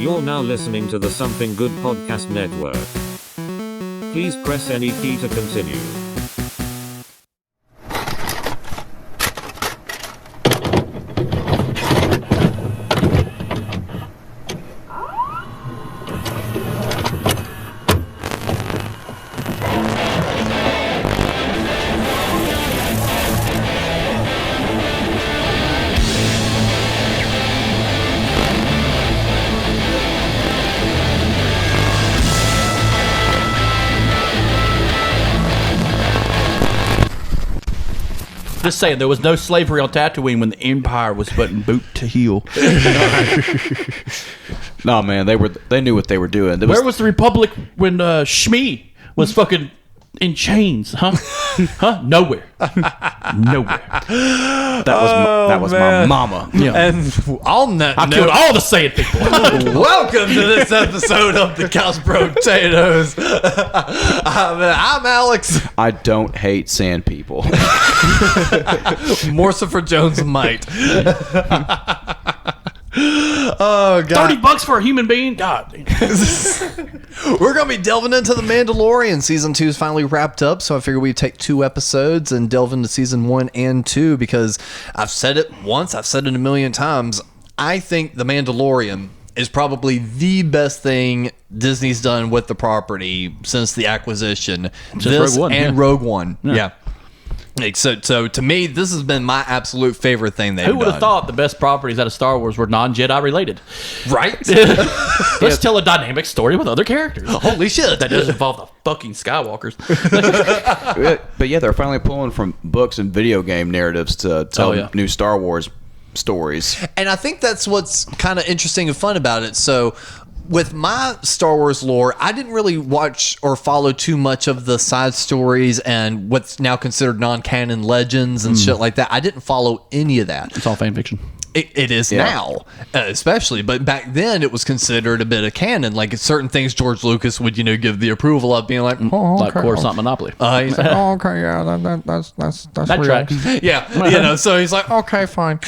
You're now listening to the Something Good Podcast Network. Please press any key to continue. Just saying, there was no slavery on Tatooine when the Empire was putting boot to heel. No, man, they knew what they were doing. Where was the Republic when Shmi was fucking in chains? Huh? Huh? Nowhere. Nowhere. That was my mama. Yeah. And on that I note, killed all the Saiyan people. welcome to this episode of the Couch Potatoes. I'm Alex. I don't hate sand people. More so for Jones might. Oh God! $30 for a human being? God. We're gonna be delving into the Mandalorian. Season 2 is finally wrapped up, so I figured we'd take 2 episodes and delve into season 1 and 2 because I've said it once, I've said it a million times. I think the Mandalorian is probably the best thing Disney's done with the property since the acquisition. Rogue One, and yeah. Rogue One, yeah. Like, so to me, this has been my absolute favorite thing they've done. Who would have thought the best properties out of Star Wars were non-Jedi related? Right? Let's tell a dynamic story with other characters. Holy shit. That doesn't involve the fucking Skywalkers. But yeah, they're finally pulling from books and video game narratives to tell new Star Wars stories. And I think that's what's kind of interesting and fun about it. So with my Star Wars lore, I didn't really watch or follow too much of the side stories and what's now considered non-canon legends and shit like that. I didn't follow any of that. It's all fan fiction. It is now, especially. But back then, it was considered a bit of canon. Like certain things, George Lucas would, give the approval of, being like, "Oh, okay." Like Coruscant Monopoly. He's like, "Oh, okay, yeah, that's That real." tracks. Yeah, so he's like, "Okay, fine,"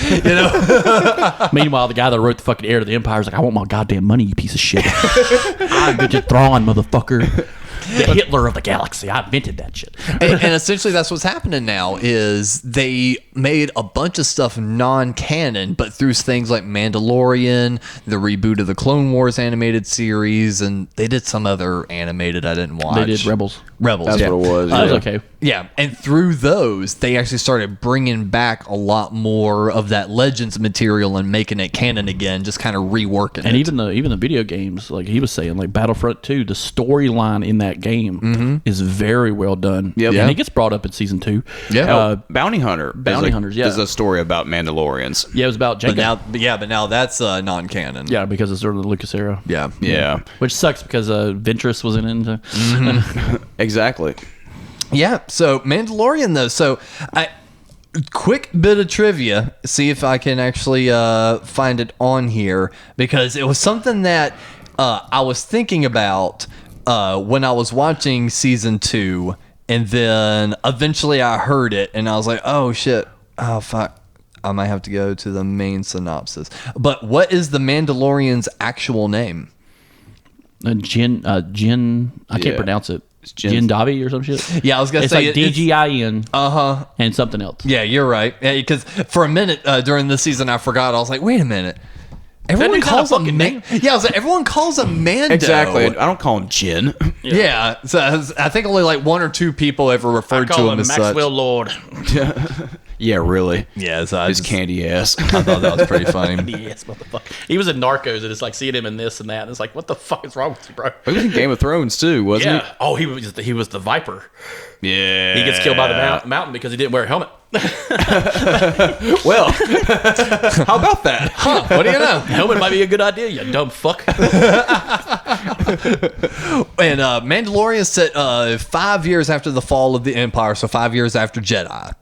Meanwhile, the guy that wrote the fucking Heir to the Empire is like, I want my goddamn money, you piece of shit. I'm good at Thrawn, motherfucker. The Hitler of the galaxy. I invented that shit. and essentially that's what's happening now is they made a bunch of stuff non-canon, but through things like Mandalorian, the reboot of the Clone Wars animated series, and they did some other animated I didn't watch. They did Rebels. That's yeah. what it was. That was okay. Yeah, and through those, they actually started bringing back a lot more of that Legends material and making it canon again, just kind of reworking it. And even the video games, like he was saying, like Battlefront 2, the storyline in that game is very well done. Yep. And it gets brought up in season 2. Yeah. Bounty Hunter. Hunters, yeah. Is a story about Mandalorians. Yeah, it was about Jango. But now that's non-canon. Yeah, because it's sort of the Lucas era. Yeah. Yeah. Which sucks because Ventress was in it. Exactly. Yeah, so Mandalorian though. So quick bit of trivia. See if I can actually find it on here because it was something that I was thinking about when I was watching season 2, and then eventually I heard it and I was like, oh shit, oh fuck. I might have to go to the main synopsis. But what is the Mandalorian's actual name? Jin, I can't pronounce it. Jin Davi or some shit. Yeah, I was gonna it's say like DGIN. And something else. Yeah, you're right. Yeah, because for a minute during this season, I forgot. I was like, wait a minute. Everyone calls him name. Yeah, I was like, everyone calls him Mando. Exactly. I don't call him Jin. Yeah. So I think only like 1 or 2 people ever referred to him as Maxwell such. Lord. Yeah, really. Yeah, so His candy ass. I thought that was pretty funny. Yes, motherfucker. He was in Narcos, and it's like seeing him in this and that. And it's like, what the fuck is wrong with you, bro? He was in Game of Thrones too, wasn't Yeah. Oh, he was the Viper. he? Yeah. He gets killed by the mountain because he didn't wear a helmet. Well, how about that? Huh, what do you know? Helmet might be a good idea, you dumb fuck. And Mandalorian set 5 years after the fall of the Empire, so 5 years after Jedi.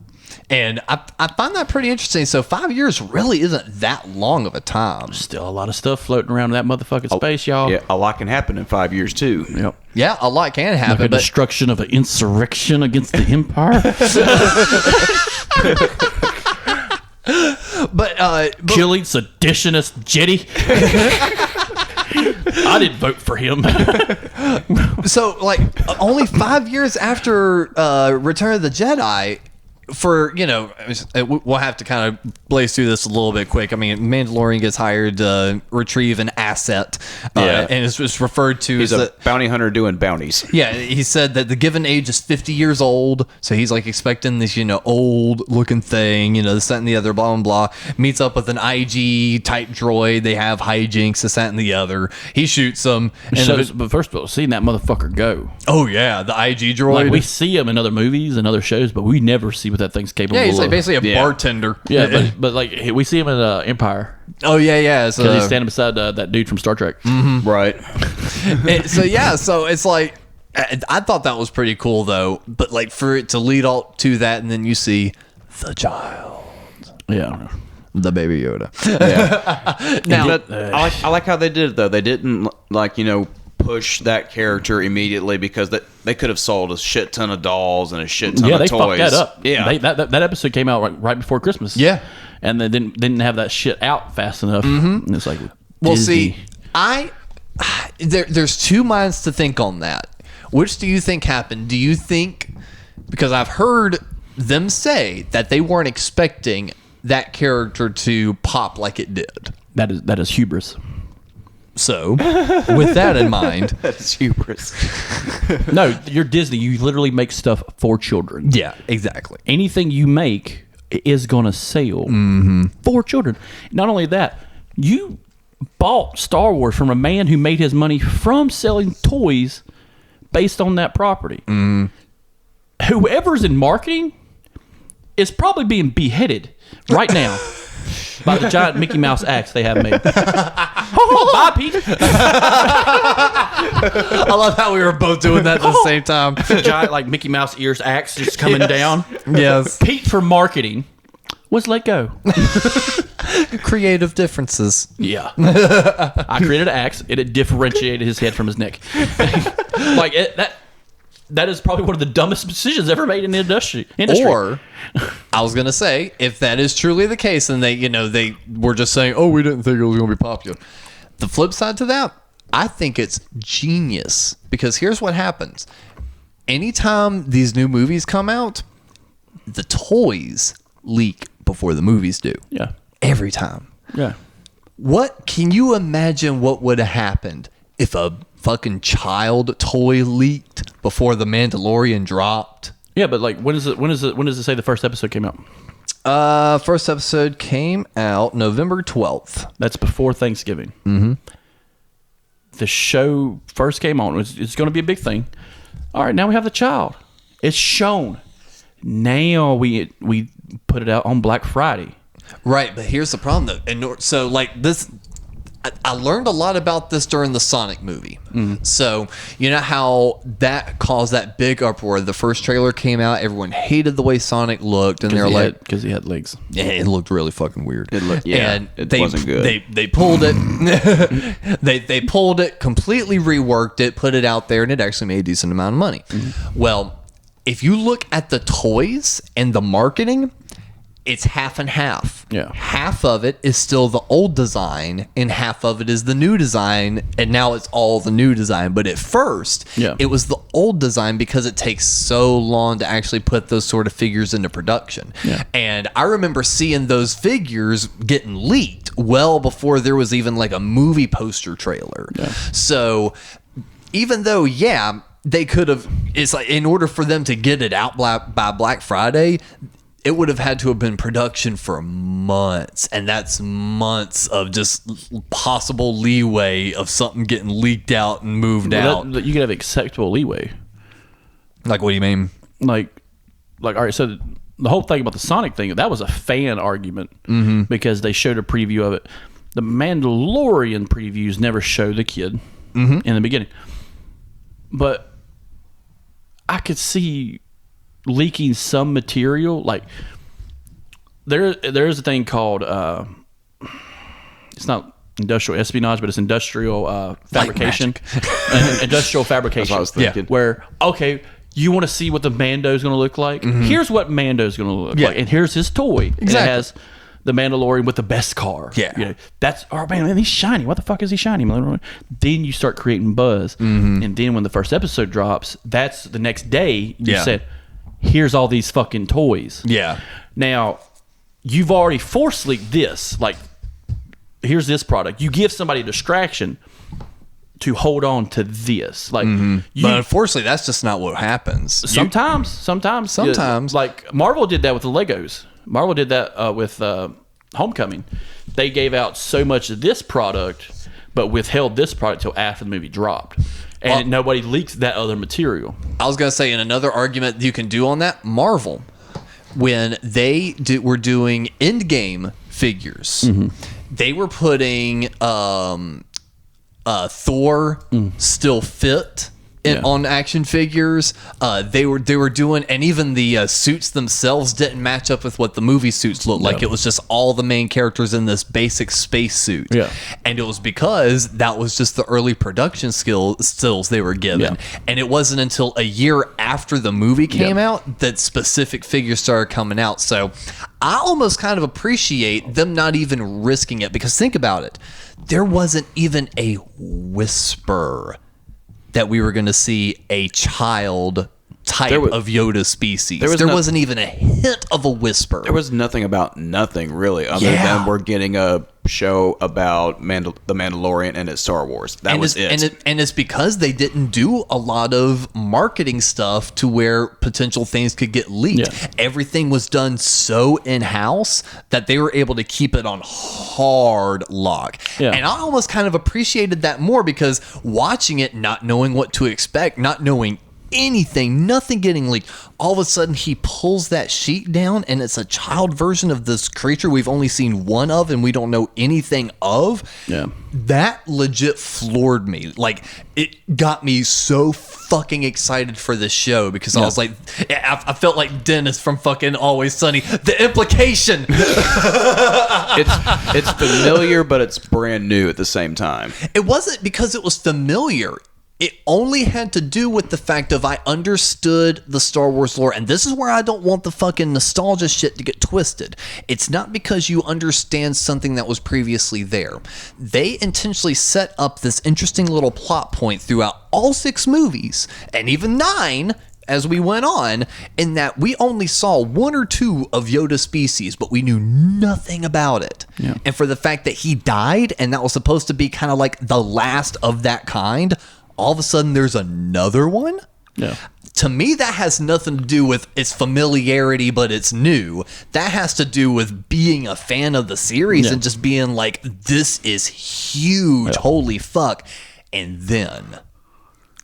And I find that pretty interesting. So 5 years really isn't that long of a time. Still a lot of stuff floating around in that motherfucking space, y'all. Yeah, a lot can happen in 5 years too. Yep. Yeah, a lot can happen. Like a but destruction of an insurrection against the Empire. but Killing seditionist Jedi. I didn't vote for him. So, like, only 5 years after Return of the Jedi, for, we'll have to kind of blaze through this a little bit quick. I mean, Mandalorian gets hired to retrieve an asset, and it's just referred to He's as a bounty hunter doing bounties. Yeah, he said that the given age is 50 years old, so he's like expecting this, old looking thing, this, that, and the other, blah, blah, blah. Meets up with an IG type droid. They have hijinks, this, that, and the other. He shoots them. But first of all, seeing that motherfucker go. Oh, yeah, the IG droid. Like, we see him in other movies and other shows, but we never see what that thing's capable of. Yeah, he's like basically a bartender. Yeah, but like we see him in Empire. Oh, yeah. So because he's standing beside that dude from Star Trek. Mm-hmm. Right. So it's like, I thought that was pretty cool, though. But like for it to lead all to that, and then you see the child. Yeah. The Baby Yoda. Yeah. Now, But I like how they did it, though. They didn't, push that character immediately because they could have sold a shit ton of dolls and a shit ton of they toys. fucked that up. Yeah. That episode came out right before Christmas. Yeah. And they didn't have that shit out fast enough. Mm-hmm. And it's like, well, Disney. see, there's two minds to think on that. Which do you think happened? Do you think, because I've heard them say that they weren't expecting that character to pop like it did. That is hubris. So, with that in mind, That's hubris. No, you're Disney. You literally make stuff for children. yeah, exactly. Anything you make is going to sell for children. Not only that, you bought Star Wars from a man who made his money from selling toys based on that property. Whoever's in marketing is probably being beheaded right now by the giant Mickey Mouse axe they have made. Bye, Pete. I love how we were both doing that at the same time. Giant like Mickey Mouse ears axe just coming down. Yes. Pete for marketing was let go. Creative differences. Yeah. I created an axe and it differentiated his head from his neck. That is probably one of the dumbest decisions ever made in the industry. Or, I was going to say, if that is truly the case and they were just saying, oh, we didn't think it was going to be popular. The flip side to that, I think it's genius because here's what happens. Anytime these new movies come out, the toys leak before the movies do. Yeah. Every time. Yeah. What can you imagine what would have happened if a fucking child toy leaked before the Mandalorian dropped? Yeah, but like when does it say the first episode came out? First episode came out November 12th. That's before Thanksgiving. Mm-hmm. The show first came on. It's going to be a big thing. All right, now we have the child. It's shown. Now we put it out on Black Friday. Right, but here's the problem though. And so like this, I learned a lot about this during the Sonic movie. So you know how that caused that big uproar. The first trailer came out, everyone hated the way Sonic looked, and they're like, because he had legs. Yeah, it looked really fucking weird. It looked, yeah, and it wasn't good. They pulled it. they pulled it, completely reworked it, put it out there, and it actually made a decent amount of money. Well, if you look at the toys and the marketing, it's half and half. Yeah. Half of it is still the old design, and half of it is the new design, and now it's all the new design. But at first, it was the old design because it takes so long to actually put those sort of figures into production. Yeah. And I remember seeing those figures getting leaked well before there was even like a movie poster trailer. Yeah. So even though, they could have, it's like in order for them to get it out by Black Friday, it would have had to have been production for months, and that's months of just possible leeway of something getting leaked out and moved out. You could have acceptable leeway. Like, what do you mean? Like, all right, so the whole thing about the Sonic thing, that was a fan argument because they showed a preview of it. The Mandalorian previews never show the kid in the beginning. But I could see leaking some material. Like, there is a thing called, it's not industrial espionage, but it's industrial fabrication. Industrial fabrication. That's what I was thinking. Where, okay, you want to see what the Mando's going to look like? Here's what Mando's going to look like. And here's his toy. Exactly. And it has the Mandalorian with the best car. Yeah. You know, that's, oh man, he's shiny. What the fuck is he shiny? Then you start creating buzz. And then when the first episode drops, that's the next day you said, here's all these fucking toys. Yeah. Now, you've already force leaked this. Like, here's this product. You give somebody a distraction to hold on to this. Like, But unfortunately, that's just not what happens. Sometimes. Like, Marvel did that with the Legos. Marvel did that with Homecoming. They gave out so much of this product, but withheld this product till after the movie dropped. And nobody leaked that other material. I was going to say, in another argument you can do on that, Marvel, when they were doing Endgame figures, they were putting Thor still fit on action figures. They were doing, and even the suits themselves didn't match up with what the movie suits looked like. It was just all the main characters in this basic space suit. Yeah. And it was because that was just the early production stills they were given. And it wasn't until a year after the movie came out that specific figures started coming out. So I almost kind of appreciate them not even risking it, because think about it. There wasn't even a whisper that we were going to see a child type of Yoda species. There wasn't even a hint of a whisper. There was nothing about nothing, really, other than we're getting a show about the Mandalorian and it's Star Wars. That was it. And it's because they didn't do a lot of marketing stuff to where potential things could get leaked. Yeah. Everything was done so in-house that they were able to keep it on hard lock. Yeah. And I almost kind of appreciated that more, because watching it, not knowing what to expect, not knowing anything, nothing getting leaked, all of a sudden he pulls that sheet down and it's a child version of this creature we've only seen one of and we don't know anything of. That legit floored me. Like, it got me so fucking excited for this show, because I was like, I felt like Dennis from fucking Always Sunny. The implication. It's familiar, but it's brand new at the same time. It wasn't because it was familiar. It only had to do with the fact of I understood the Star Wars lore, and this is where I don't want the fucking nostalgia shit to get twisted. It's not because you understand something that was previously there. They intentionally set up this interesting little plot point throughout all 6 movies, and even 9 as we went on, in that we only saw 1 or 2 of Yoda's species, but we knew nothing about it. Yeah. And for the fact that he died, and that was supposed to be kind of like the last of that kind, all of a sudden there's another one? Yeah. To me, that has nothing to do with its familiarity, but it's new. That has to do with being a fan of the series and just being like, this is huge. Holy fuck. And then,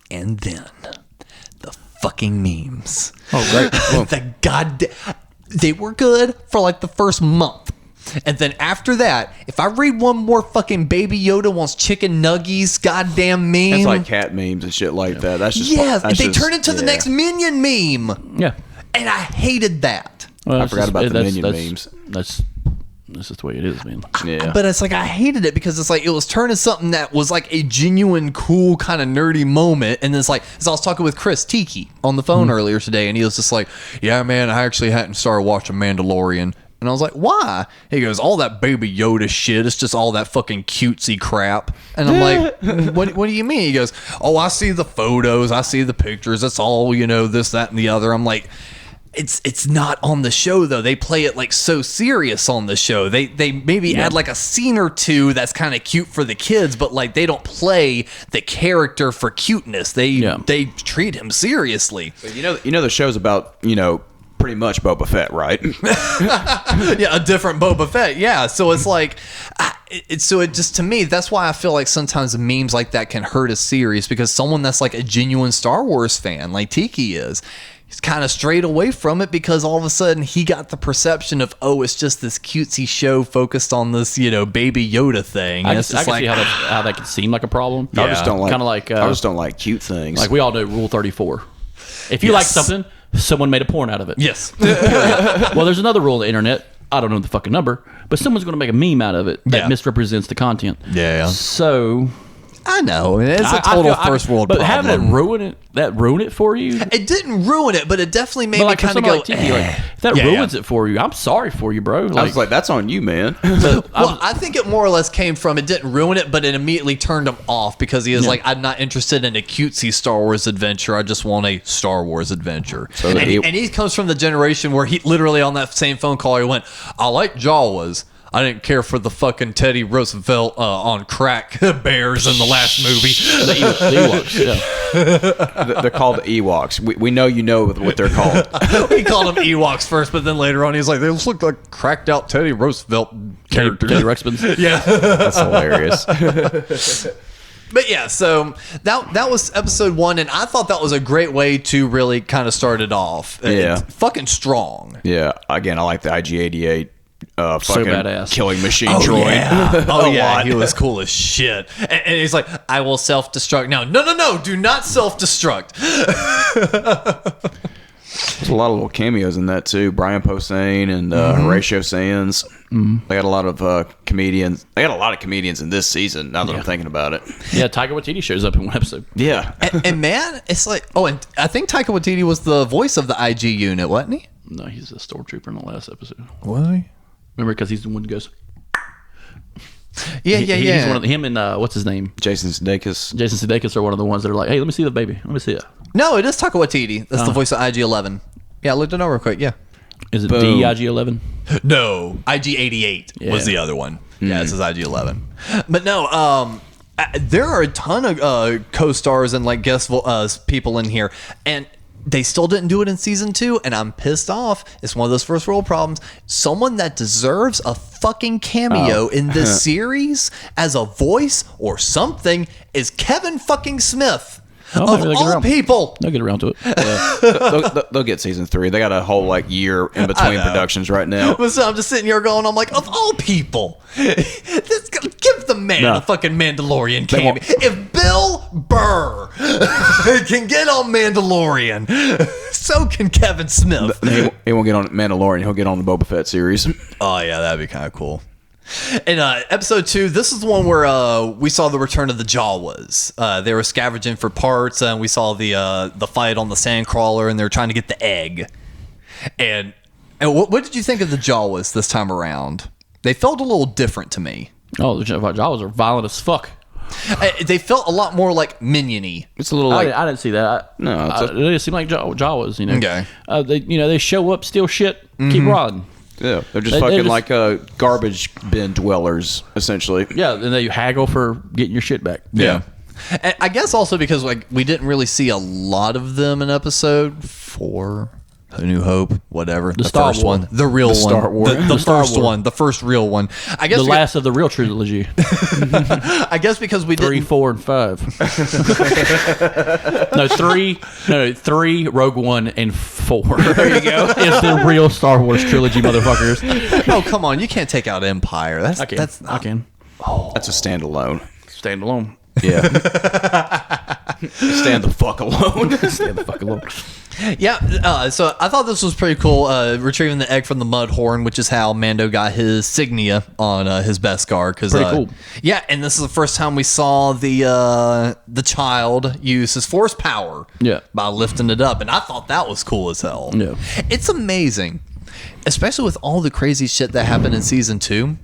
the fucking memes. Oh, great. They were good for like the first month. And then after that, if I read one more fucking Baby Yoda wants chicken nuggies goddamn meme. It's like cat memes and shit like that. That's just they turn into the next Minion meme. Yeah. And I hated that. Well, I forgot about the Minion memes. That's just the way it is, man. Yeah. But it's like, I hated it because it's like, it was turning something that was like a genuine, cool, kind of nerdy moment. And then it's like, as I was talking with Chris Tiki on the phone earlier today, and he was just like, yeah, man, I actually hadn't started watching Mandalorian. And I was like, why? He goes, all that Baby Yoda shit. It's just all that fucking cutesy crap. And I'm like, what do you mean? He goes, oh, I see the photos. I see the pictures. That's all, this, that, and the other. I'm like, it's not on the show, though. They play it like so serious on the show. They maybe add like a scene or two that's kind of cute for the kids, but like they don't play the character for cuteness. They treat him seriously. But the show's about, pretty much Boba Fett, right? Yeah, a different Boba Fett. Yeah, so it's like, it just, to me, that's why I feel like sometimes memes like that can hurt a series, because someone that's like a genuine Star Wars fan, like Tiki is, he's kind of strayed away from it because all of a sudden he got the perception of, oh, it's just this cutesy show focused on this, Baby Yoda thing. I can see how that could seem like a problem. Yeah. I just don't like cute things. Like we all know Rule 34. If you like something, someone made a porn out of it. Yes. Well, there's another rule on the internet. I don't know the fucking number, but someone's going to make a meme out of it that misrepresents the content. Yeah. So I know. It's a I total feel- first world but problem. having it ruin it for you. It didn't ruin it, but it definitely made But me like for kind of somebody go. like TV, like if that Yeah, ruins yeah. it for you, I'm sorry for you, bro. I was like, that's on you, man. Well, I think it more or less came from it didn't ruin it, but it immediately turned him off because he was like, I'm not interested in a cutesy Star Wars adventure. I just want a Star Wars adventure. So and, he- and he comes from the generation where he literally on that same phone call, he went, I like Jawas. I didn't care for the fucking Teddy Roosevelt on crack bears in the last movie. the Ewoks, yeah. They're called the Ewoks. We know you know what they're called. We called them Ewoks first, but then later on he's like, they just look like cracked out Teddy Roosevelt characters. Teddy Ruxpin's. Yeah. That's hilarious. But yeah, so that was episode 1, and I thought that was a great way to really kind of start it off. Yeah. It's fucking strong. Yeah. Again, I like the IG-88 fucking badass. killing machine droid. Yeah. Oh A yeah, lot. he was cool as shit. And he's like, I will self-destruct. No, do not self-destruct. There's a lot of little cameos in that too. Brian Posehn and Horatio Sands. They got a lot of comedians. They got a lot of comedians in this season. Now that I'm thinking about it. Yeah, Taika Waititi shows up in one episode. Yeah. and man, it's like, and I think Taika Waititi was the voice of the IG unit, wasn't he? No, he's a stormtrooper in the last episode. Was he? Remember, because he's the one who goes. Yeah. He's one of him and what's his name? Jason Sudeikis. Jason Sudeikis are one of the ones that are like, hey, let me see the baby. Let me see it. No, it is Taika Waititi. That's the voice of IG-11. Yeah, I looked it over real quick. Yeah. Is it Boom. DIG-11? No, IG-88 was Yeah. the other one. Yeah, this is IG-11. But no, there are a ton of co-stars and like guest people in here, and they still didn't do it in season 2, and I'm pissed off. It's one of those first world problems. Someone that deserves a fucking cameo in this series as a voice or something is Kevin fucking Smith. Oh, of maybe they'll get all around. people. They'll get around to it. They'll get season 3. They got a whole like year in between know. productions right now. But so I'm just sitting here going, I'm like, of all people, give the man No. a fucking Mandalorian They cameo. won't. If Bill Burr can get on Mandalorian, so can Kevin Smith. He won't get on Mandalorian. He'll get on the Boba Fett series. Oh yeah, that'd be kind of cool. In episode 2, this is the one where we saw the return of the Jawas. They were scavenging for parts, and we saw the fight on the sandcrawler, and they were trying to get the egg. And what did you think of the Jawas this time around? They felt a little different to me. Oh, the Jawas are violent as fuck. They felt a lot more like minion-y. It's a little like I didn't see that. No, it's they just seem like Jawas, you know. Okay. They show up, steal shit, keep riding. yeah, they're just They fucking just- like garbage bin dwellers essentially. Yeah, and they haggle for getting your shit back. Yeah. And I guess also because like we didn't really see a lot of them in episode 4, A New Hope, whatever. The Star first Wars. one. The real one. Star Wars. The The Star first Wars. one. The first real one. I guess The last of the real trilogy. I guess because we 3, didn't 4, and 5. No, 3, Rogue One, and 4. There you go. It's the real Star Wars trilogy, motherfuckers. Oh, come on. You can't take out Empire. I can. That's I can. That's a standalone. Stand alone. Yeah. Stand the fuck alone. Stand the fuck alone. Yeah, so I thought this was pretty cool, retrieving the egg from the Mudhorn, which is how Mando got his signia on his Beskar. Pretty cool. Yeah, and this is the first time we saw the child use his force power Yeah. by lifting it up, and I thought that was cool as hell. Yeah. It's amazing, especially with all the crazy shit that happened in Season 2.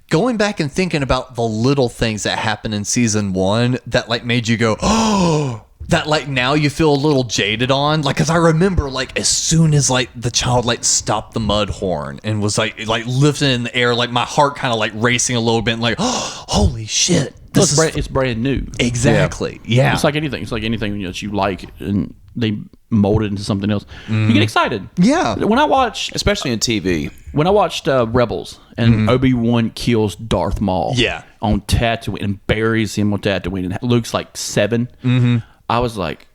Going back and thinking about the little things that happened in Season 1 that like made you go, oh, that like now you feel a little jaded on, like, because I remember like as soon as like the child like stopped the Mudhorn and was like lifting in the air, like my heart kind of like racing a little bit and like, oh, holy shit, this is It's brand new. exactly yeah. It's like anything. It's like anything that you like and they mold it into something else. You get excited. Yeah. When I watched Especially in TV. Rebels and Obi-Wan kills Darth Maul. Yeah. On Tatooine and buries him on Tatooine and Luke's like 7. I was like,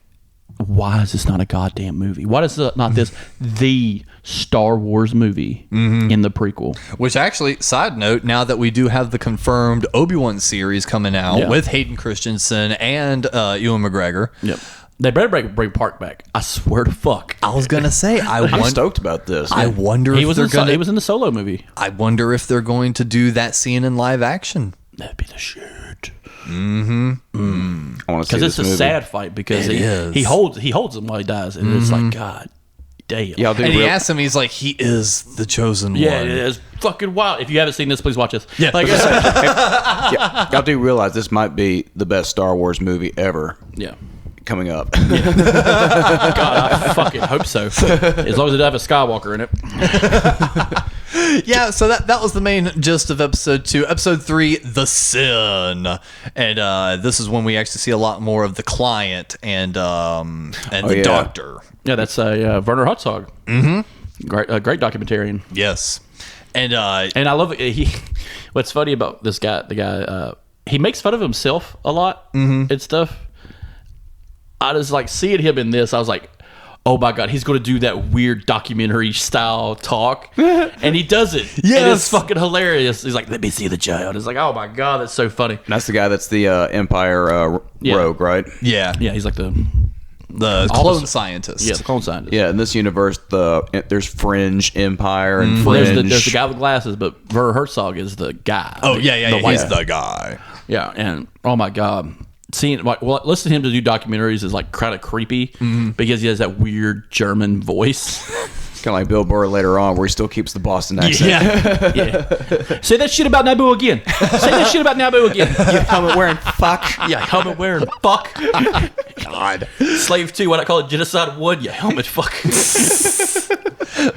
why is this not a goddamn movie? Why is not this the Star Wars movie in the prequel? Which actually, side note, now that we do have the confirmed Obi-Wan series coming out Yeah. with Hayden Christensen and Ewan McGregor. Yep. They better bring Park back. I swear to fuck. I was gonna say, I'm stoked about this. I wonder He if was they're gonna. he was in the Solo movie. I wonder if they're going to do that scene in live action. That'd be the shit. I want to see Because this it's a movie. sad fight because is. he holds him while he dies, and it's like, God damn. Y'all do And he real- asks him, he's like, he is the chosen Yeah, one. it is fucking wild. If you haven't seen this, please watch this. Yeah. Like, y'all do realize this might be the best Star Wars movie ever yeah. coming up. God, I fucking hope so. As long as it doesn't have a Skywalker in it. Yeah, so that was the main gist of episode 2. Episode 3, The Sin. And this is when we actually see a lot more of the client and the yeah. doctor. Yeah, that's Werner Herzog. Mm-hmm. Great documentarian. Yes. And And I love it. What's funny about this guy, the guy, he makes fun of himself a lot and stuff. I just like seeing him in this. I was like, oh my God, he's going to do that weird documentary style talk. And he does it. Yes. And it's fucking hilarious. He's like, let me see the child. It's like, oh my God, that's so funny. That's the guy that's the Empire Yeah. rogue, right? yeah, Yeah, he's like the clone scientist. the clone scientist. Yeah, in this universe, there's Fringe Empire and Well, Fringe. there's the guy with glasses, but Werner Herzog is the guy. Oh, yeah, the white he's the guy. Yeah, and oh my God, seeing listen to him to do documentaries is like kind of creepy because he has that weird German voice. Kind of like Bill Burr later on, where he still keeps the Boston accent. Yeah. Say that shit about Naboo again. Say that shit about Naboo again. You helmet wearing fuck. Yeah, helmet wearing fuck. God. Slave 2, why not call it Genocide 1? Yeah, helmet fuck.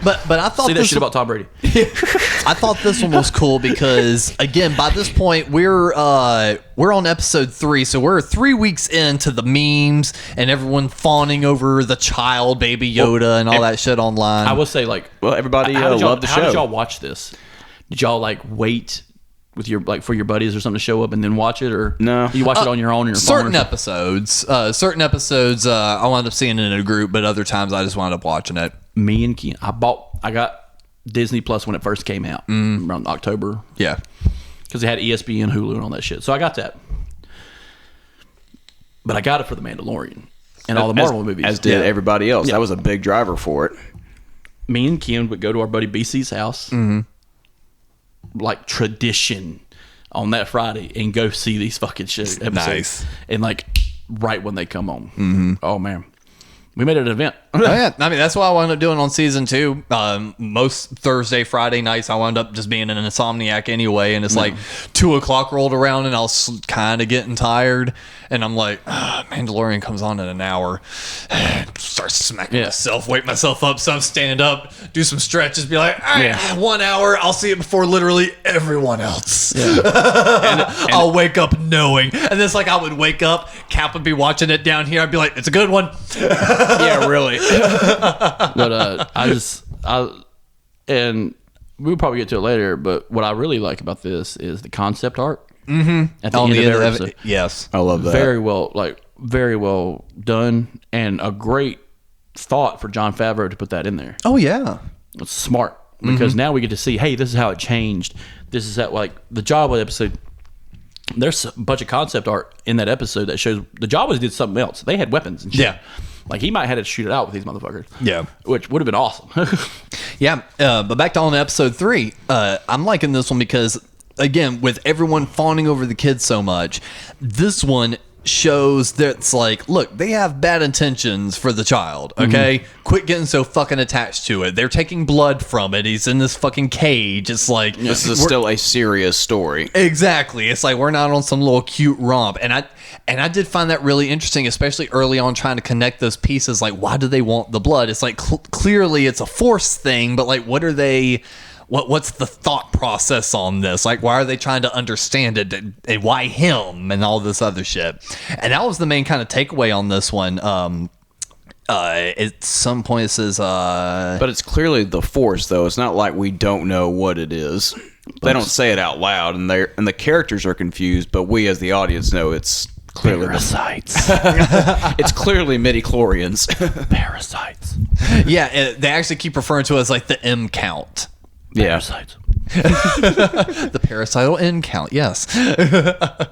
But I thought Say that this shit about Tom Brady. I thought this one was cool because again, by this point we're on episode 3, so we're 3 weeks into the memes and everyone fawning over the child Baby Yoda and all that shit online. I will say, like, Well, everybody how did y'all- loved the How did show. y'all watch this? Did y'all like wait with your for your buddies or something to show up and then watch it, or No. You watch it on your own or your phone? certain episodes, I wound up seeing it in a group, but other times I just wound up watching it. Me and Ken, I got Disney Plus when it first came out around October Yeah. because it had ESPN, Hulu, and all that shit. So I got that, but I got it for the Mandalorian and all the Marvel movies. As did everybody else. Yeah. That was a big driver for it. Me and Ken would go to our buddy BC's house, like tradition, on that Friday, and go see these fucking shit episodes. Nice. And like right when they come on. Oh man, we made it an event. Oh, yeah, I mean that's what I wound up doing on season 2. Most Thursday, Friday nights, I wound up just being an insomniac anyway, and it's like 2:00 rolled around, and I was kind of getting tired, and I'm like, Mandalorian comes on in an hour, start smacking myself, wake myself up, so I'm standing up, do some stretches, be like, all right, 1 hour, I'll see it before literally everyone else. and I'll wake up knowing, and then it's like I would wake up, Cap would be watching it down here, I'd be like, it's a good one. Yeah, really. But and we'll probably get to it later, but what I really like about this is the concept art. At the On end the of end every of episode. it, yes. I love that. Very well done, and a great thought for Jon Favreau to put that in there. Oh yeah. It's smart because now we get to see, hey, this is how it changed. This is how, like, the Jawa episode. There's a bunch of concept art in that episode that shows the Jawas did something else. They had weapons and shit. Yeah. Like, he might have had to shoot it out with these motherfuckers. Yeah. Which would have been awesome. Yeah, but back to on episode 3, I'm liking this one because, again, with everyone fawning over the kids so much, this one shows that it's like, look, they have bad intentions for the child, okay? Quit getting so fucking attached to it. They're taking blood from it. He's in this fucking cage. It's like... This is still a serious story. Exactly. It's like we're not on some little cute romp. And I did find that really interesting, especially early on trying to connect those pieces. Like, why do they want the blood? It's like clearly it's a Force thing, but like, what are they... What's the thought process on this? Like, why are they trying to understand it? And why him and all this other shit? And that was the main kind of takeaway on this one. At some point it says... But it's clearly the Force, though. It's not like we don't know what it is. They don't say it out loud, and the characters are confused, but we as the audience know it's clearly Parasites. it's clearly midi-chlorians. Parasites. yeah, they actually keep referring to it as like the M count. Yeah. Parasites. The parasital N count, yes. I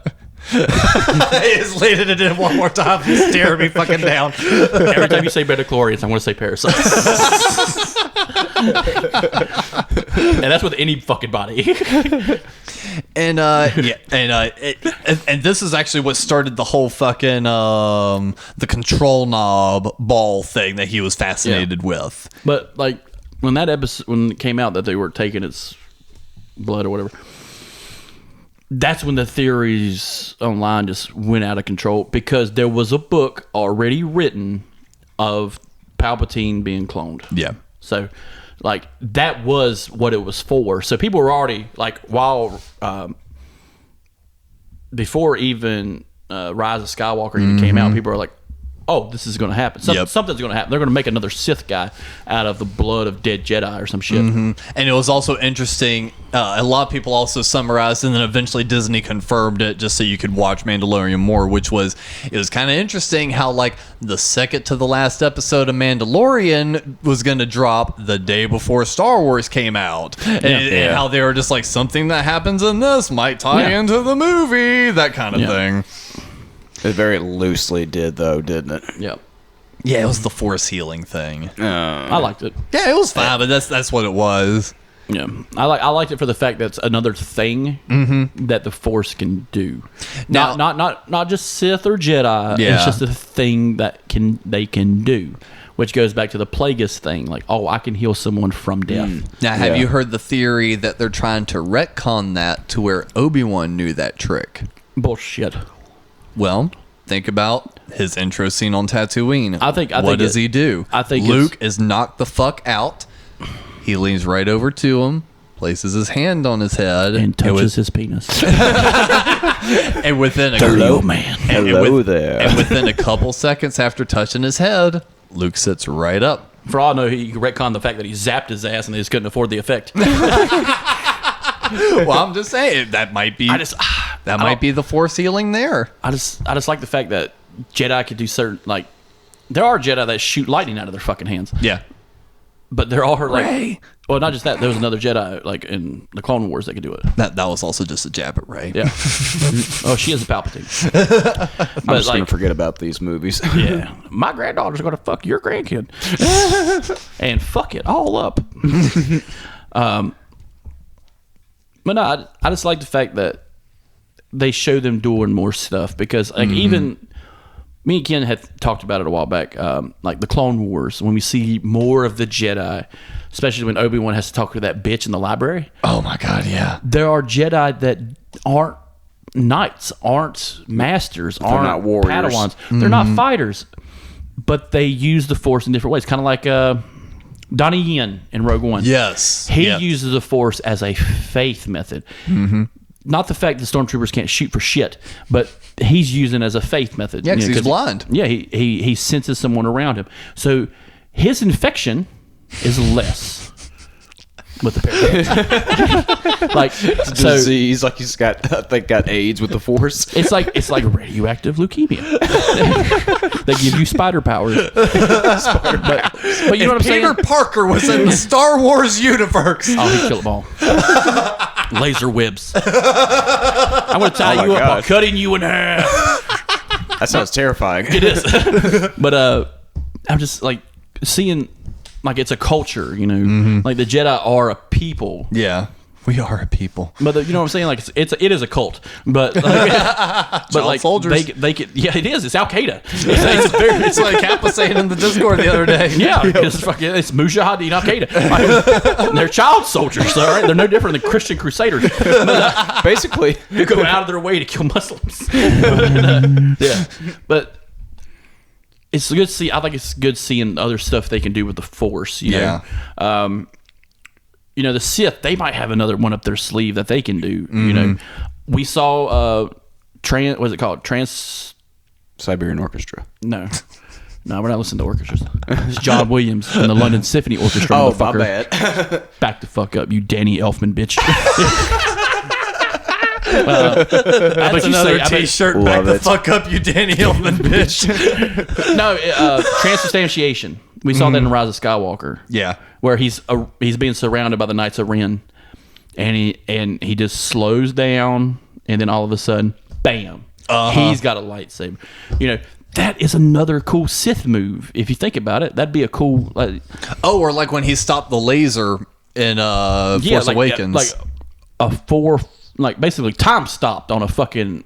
just laid it in one more time and stare me fucking down. Every time you say Metachlorians, I want to say parasites. And that's with any fucking body. And and this is actually what started the whole fucking the control knob ball thing that he was fascinated with. But like when that episode when it came out that they were taking its blood or whatever, that's when the theories online just went out of control because there was a book already written of Palpatine being cloned. Yeah. So like that was what it was for. So people were already like while before even Rise of Skywalker even came out, people were like, oh, this is going to happen. Something's going to happen. They're going to make another Sith guy out of the blood of dead Jedi or some shit. And it was also interesting. A lot of people also summarized, and then eventually Disney confirmed it just so you could watch Mandalorian more, which was, it was kind of interesting how like the second to the last episode of Mandalorian was going to drop the day before Star Wars came out. And how they were just like, something that happens in this might tie into the movie, that kind of thing. It very loosely did, though, didn't it? Yep. Yeah, it was the force healing thing. I liked it. Yeah, it was fine, but that's what it was. Yeah, I liked it for the fact that it's another thing that the Force can do. Now- Not just Sith or Jedi. Yeah. It's just a thing that they can do, which goes back to the Plagueis thing. Like, oh, I can heal someone from death. Now, have you heard the theory that they're trying to retcon that to where Obi-Wan knew that trick? Bullshit. Well, think about his intro scene on Tatooine. I think what does he do? I think Luke is knocked the fuck out. He leans right over to him, places his hand on his head, and touches his penis. and within a Hello, man. Hello there. And within a couple seconds after touching his head, Luke sits right up. For all I know, he retconned the fact that he zapped his ass and they just couldn't afford the effect. Well, I'm just saying that might be the force healing there. I just like the fact that Jedi could do certain, like, there are Jedi that shoot lightning out of their fucking hands. Yeah. But there are like, Rey. well, not just that. There was another Jedi like in the Clone Wars that could do it. That was also just a jab at Rey. Yeah. Oh, she is a Palpatine. I'm just going to forget about these movies. Yeah. My granddaughter's going to fuck your grandkid. And fuck it all up. But no, I just like the fact that they show them doing more stuff because like even me and Ken had talked about it a while back, like the Clone Wars, when we see more of the Jedi, especially when Obi-Wan has to talk to that bitch in the library. Oh my God, yeah. There are Jedi that aren't knights, aren't masters, aren't not warriors. Padawans. They're not fighters, but they use the Force in different ways. Kind of like Donnie Yen in Rogue One. Yes. He uses the Force as a faith method. Not the fact that stormtroopers can't shoot for shit, but he's using it as a faith method. Yeah, because he's blind. Yeah, he senses someone around him. So his infection is less with the parasite. Like so, disease, like he's got, I think, got AIDS with the Force. it's like radioactive leukemia. They give you spider powers. But you know what I'm saying? Peter Parker was in the Star Wars universe. Oh, he'd kill them all. Laser whips. I'm going to tie you up while cutting you in half. That sounds terrifying. It is. But I'm just like seeing like it's a culture, you know, like the Jedi are a people. Yeah. We are a people. But you know what I'm saying? Like it is a cult, but like soldiers. They could, yeah, it is. It's Al Qaeda. It's like Cap was saying in the Discord the other day. Yeah, it's Mujahideen Al Qaeda. Like, they're child soldiers, all right? They're no different than Christian crusaders. Basically, Who go out of their way to kill Muslims. But it's good to see. I think it's good seeing other stuff they can do with the Force. You know? You know, the Sith, they might have another one up their sleeve that they can do. You know, we saw what's it called? Siberian Orchestra. No, we're not listening to orchestras. It's John Williams and the London Symphony Orchestra. Oh, my motherfucker. bad. Back the fuck up, you Danny Elfman bitch. That's another T-shirt. Back the fuck up, you Danny Elfman bitch. No, transubstantiation. We saw that in Rise of Skywalker. Yeah, where he's being surrounded by the Knights of Ren, and he just slows down, and then all of a sudden, bam, he's got a lightsaber. You know, that is another cool Sith move. If you think about it, that'd be a cool. Or like when he stopped the laser in Force Awakens, like basically time stopped on an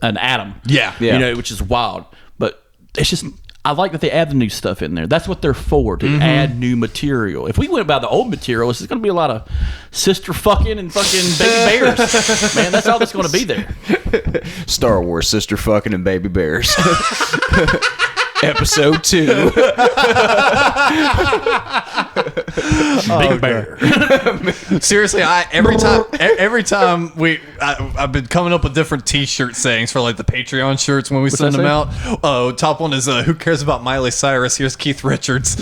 atom. Yeah. You know, which is wild. But it's just, I like that they add the new stuff in there. That's what they're for, to add new material. If we went by the old material, it's going to be a lot of sister fucking and fucking baby bears. Man, that's all that's going to be there. Star Wars sister fucking and baby bears. Episode 2. Big bear. Seriously, every time I've been coming up with different T-shirt sayings for like the Patreon shirts when we send them out. Oh, top one is who cares about Miley Cyrus? Here's Keith Richards.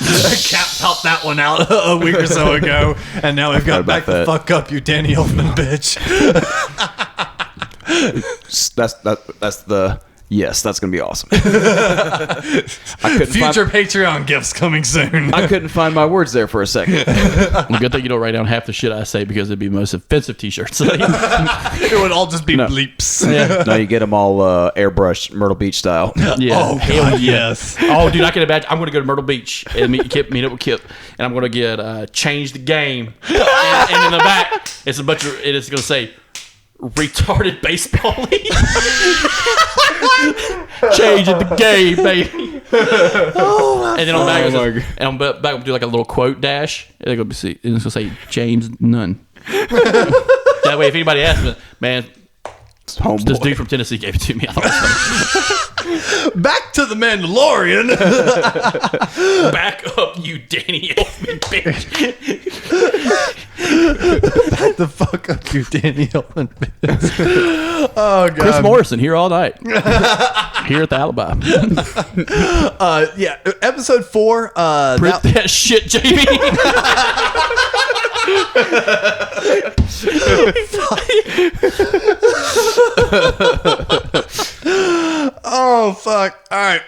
Cap popped that one out a week or so ago, and now we've got back the fuck up, you Danny Elfman bitch. That's the. Yes, that's going to be awesome. Future Patreon gifts coming soon. I couldn't find my words there for a second. Well, good thing you don't write down half the shit I say, because it'd be the most offensive T-shirts. It would all just be bleeps. Yeah. No, you get them all airbrushed Myrtle Beach style. Yeah. Oh, hell yes. Oh, dude, I can imagine. I'm going to go to Myrtle Beach and meet up with Kip, and I'm going to get Change the Game. And in the back, it's going to say, retarded baseball league. Changing the game, baby. And then on the back, I'm going to do like a little quote dash. And it's going to say James Nunn. That way, if anybody asks me, man, this dude from Tennessee gave it to me. I thought it was funny. Back to the Mandalorian. Back up, you Danny Elfman bitch. Back the fuck up, you Danny Elfman bitch. Oh, God. Chris Morrison here all night. Here at the Alibi. Yeah, episode 4. Print that shit, JB. Oh, fuck. All right.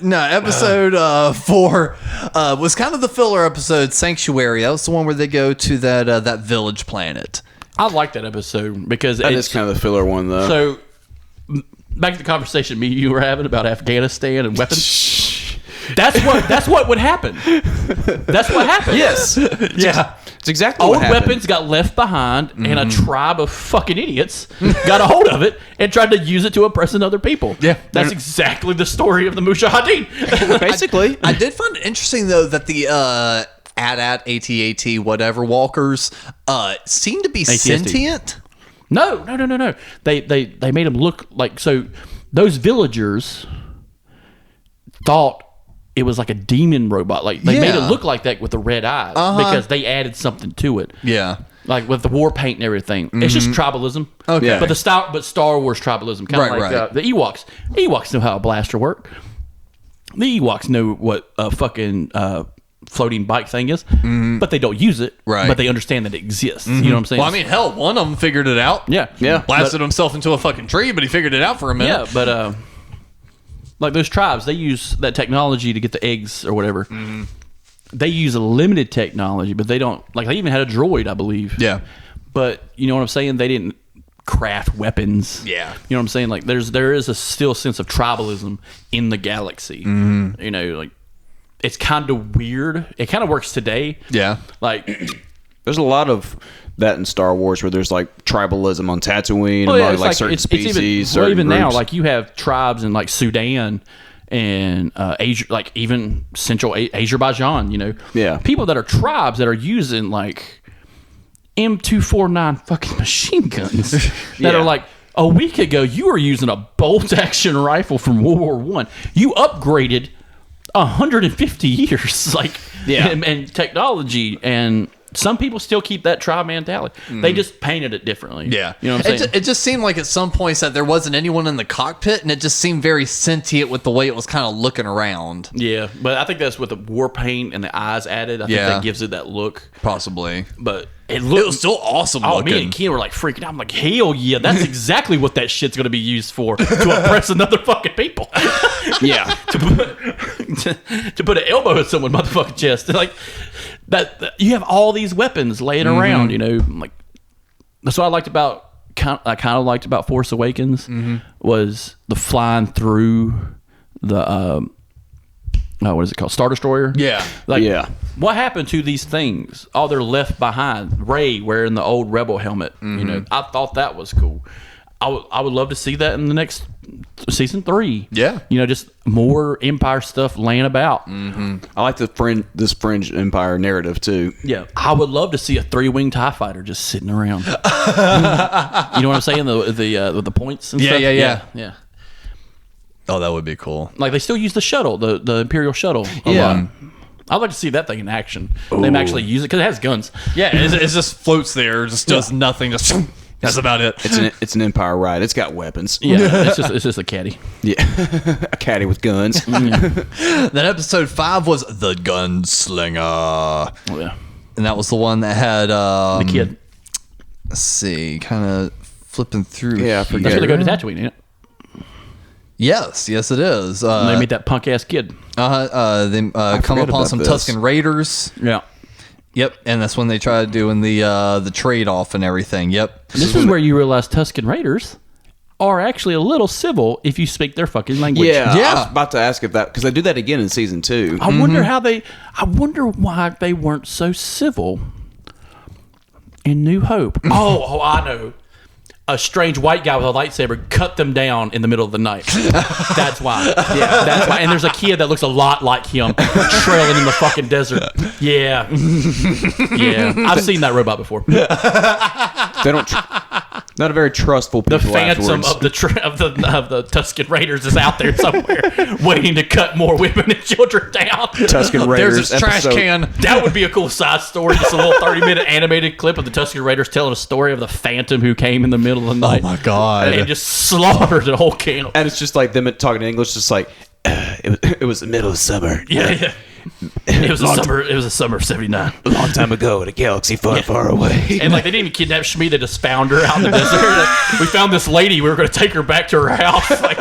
No, episode 4 was kind of the filler episode, Sanctuary. That was the one where they go to that village planet. I like that episode because That is kind of the filler one, though. So, back to the conversation me and you were having about Afghanistan and weapons. That's what would happen. That's what happened. Yes. Yeah. It's exactly Old what happened. weapons got left behind, and a tribe of fucking idiots got a hold of it and tried to use it to oppress other people. Yeah. That's exactly the story of the Mujahideen. Basically. I did find it interesting, though, that the AT-AT, whatever, walkers seem to be sentient. No. They made them look like, so those villagers thought it was like a demon robot. Like they made it look like that with the red eyes because they added something to it. Yeah. Like with the war paint and everything. It's just tribalism. Okay. Yeah. But Star Wars tribalism. Kind of like the Ewoks. Ewoks know how a blaster work. The Ewoks know what a fucking floating bike thing is, but they don't use it. Right. But they understand that it exists. You know what I'm saying? Well, I mean, hell, one of them figured it out. Yeah. Blasted himself into a fucking tree, but he figured it out for a minute. Yeah, but like those tribes, they use that technology to get the eggs or whatever. They use a limited technology, but they don't, like, they even had a droid, I believe. Yeah. But you know what I'm saying? They didn't craft weapons. Yeah. You know what I'm saying? Like there is a still sense of tribalism in the galaxy. You know, like it's kind of weird. It kind of works today. Yeah. Like There's a lot of that in Star Wars where there's like tribalism on Tatooine among like certain species. Even now, like you have tribes in like Sudan and Asia, like even Central Azerbaijan. You know, people that are tribes that are using like M249 fucking machine guns that are like, a week ago you were using a bolt action rifle from World War One. You upgraded 150 years, like and technology, and some people still keep that tribe mentality. They just painted it differently. Yeah. You know what I'm saying? It just seemed like at some points that there wasn't anyone in the cockpit, and it just seemed very sentient with the way it was kind of looking around. Yeah, but I think that's with the war paint and the eyes added. I think that gives it that look. Possibly. But it was still awesome looking. Me and Ken were like freaking out. I'm like, hell yeah, that's exactly what that shit's going to be used for, to oppress another fucking people. Yeah. to put an elbow in someone's motherfucking chest. Like, that you have all these weapons laying around, you know. Like, that's what I liked about, I kind of liked about Force Awakens was the flying through what is it called? Star Destroyer. Yeah. Like, Yeah. what happened to these things? Oh, they're left behind. Rey wearing the old Rebel helmet. You know, I thought that was cool. I would love to see that in the next season 3. Yeah. You know, just more Empire stuff laying about. I like this Fringe Empire narrative too. Yeah. I would love to see a 3-wing TIE fighter just sitting around. You know what I'm saying? The points and stuff? Yeah. Oh, that would be cool. Like, they still use the shuttle, the Imperial shuttle. Yeah. I'd like to see that thing in action. Them actually use it because it has guns. Yeah, it just floats there, just does nothing. Just that's about it. It's an Empire ride. It's got weapons. Yeah, it's just a caddy. Yeah. A caddy with guns. Then episode 5 was The Gunslinger. Oh, yeah. And that was the one that had The kid. Let's see, kind of flipping through. Yeah, I here. forget. That's where they go to Tatooine, ain't it? Yes, it is. And they meet that punk ass kid. They come forget upon about some this. Tusken Raiders. Yeah. Yep, and that's when they try doing the trade off and everything. Yep. This is where you realize Tusken Raiders are actually a little civil if you speak their fucking language. Yeah. I Yeah. was about to ask if that, because they do that again in season 2. I wonder I wonder why they weren't so civil in New Hope. Oh, I know. A strange white guy with a lightsaber cut them down in the middle of the night. That's why. Yeah, that's why. And there's a kid that looks a lot like him trailing in the fucking desert. Yeah. Yeah. I've seen that robot before. They don't. Not a very trustful people. The phantom afterwards. of the Tusken Raiders is out there somewhere, waiting to cut more women and children down. Tusken Raiders. There's this trash episode. can. That would be a cool side story. Just a little 30-minute animated clip of the Tusken Raiders telling a story of the phantom who came in the middle of the night. Oh my God. And just slaughtered the whole camp. And it's just like them talking in English, just like it was the middle of summer. Yeah. It was a summer of '79. A long time ago in a galaxy far, far away. And like they didn't even kidnap Shmi, they just found her out in the desert. Like, we found this lady. We were going to take her back to her house. Like,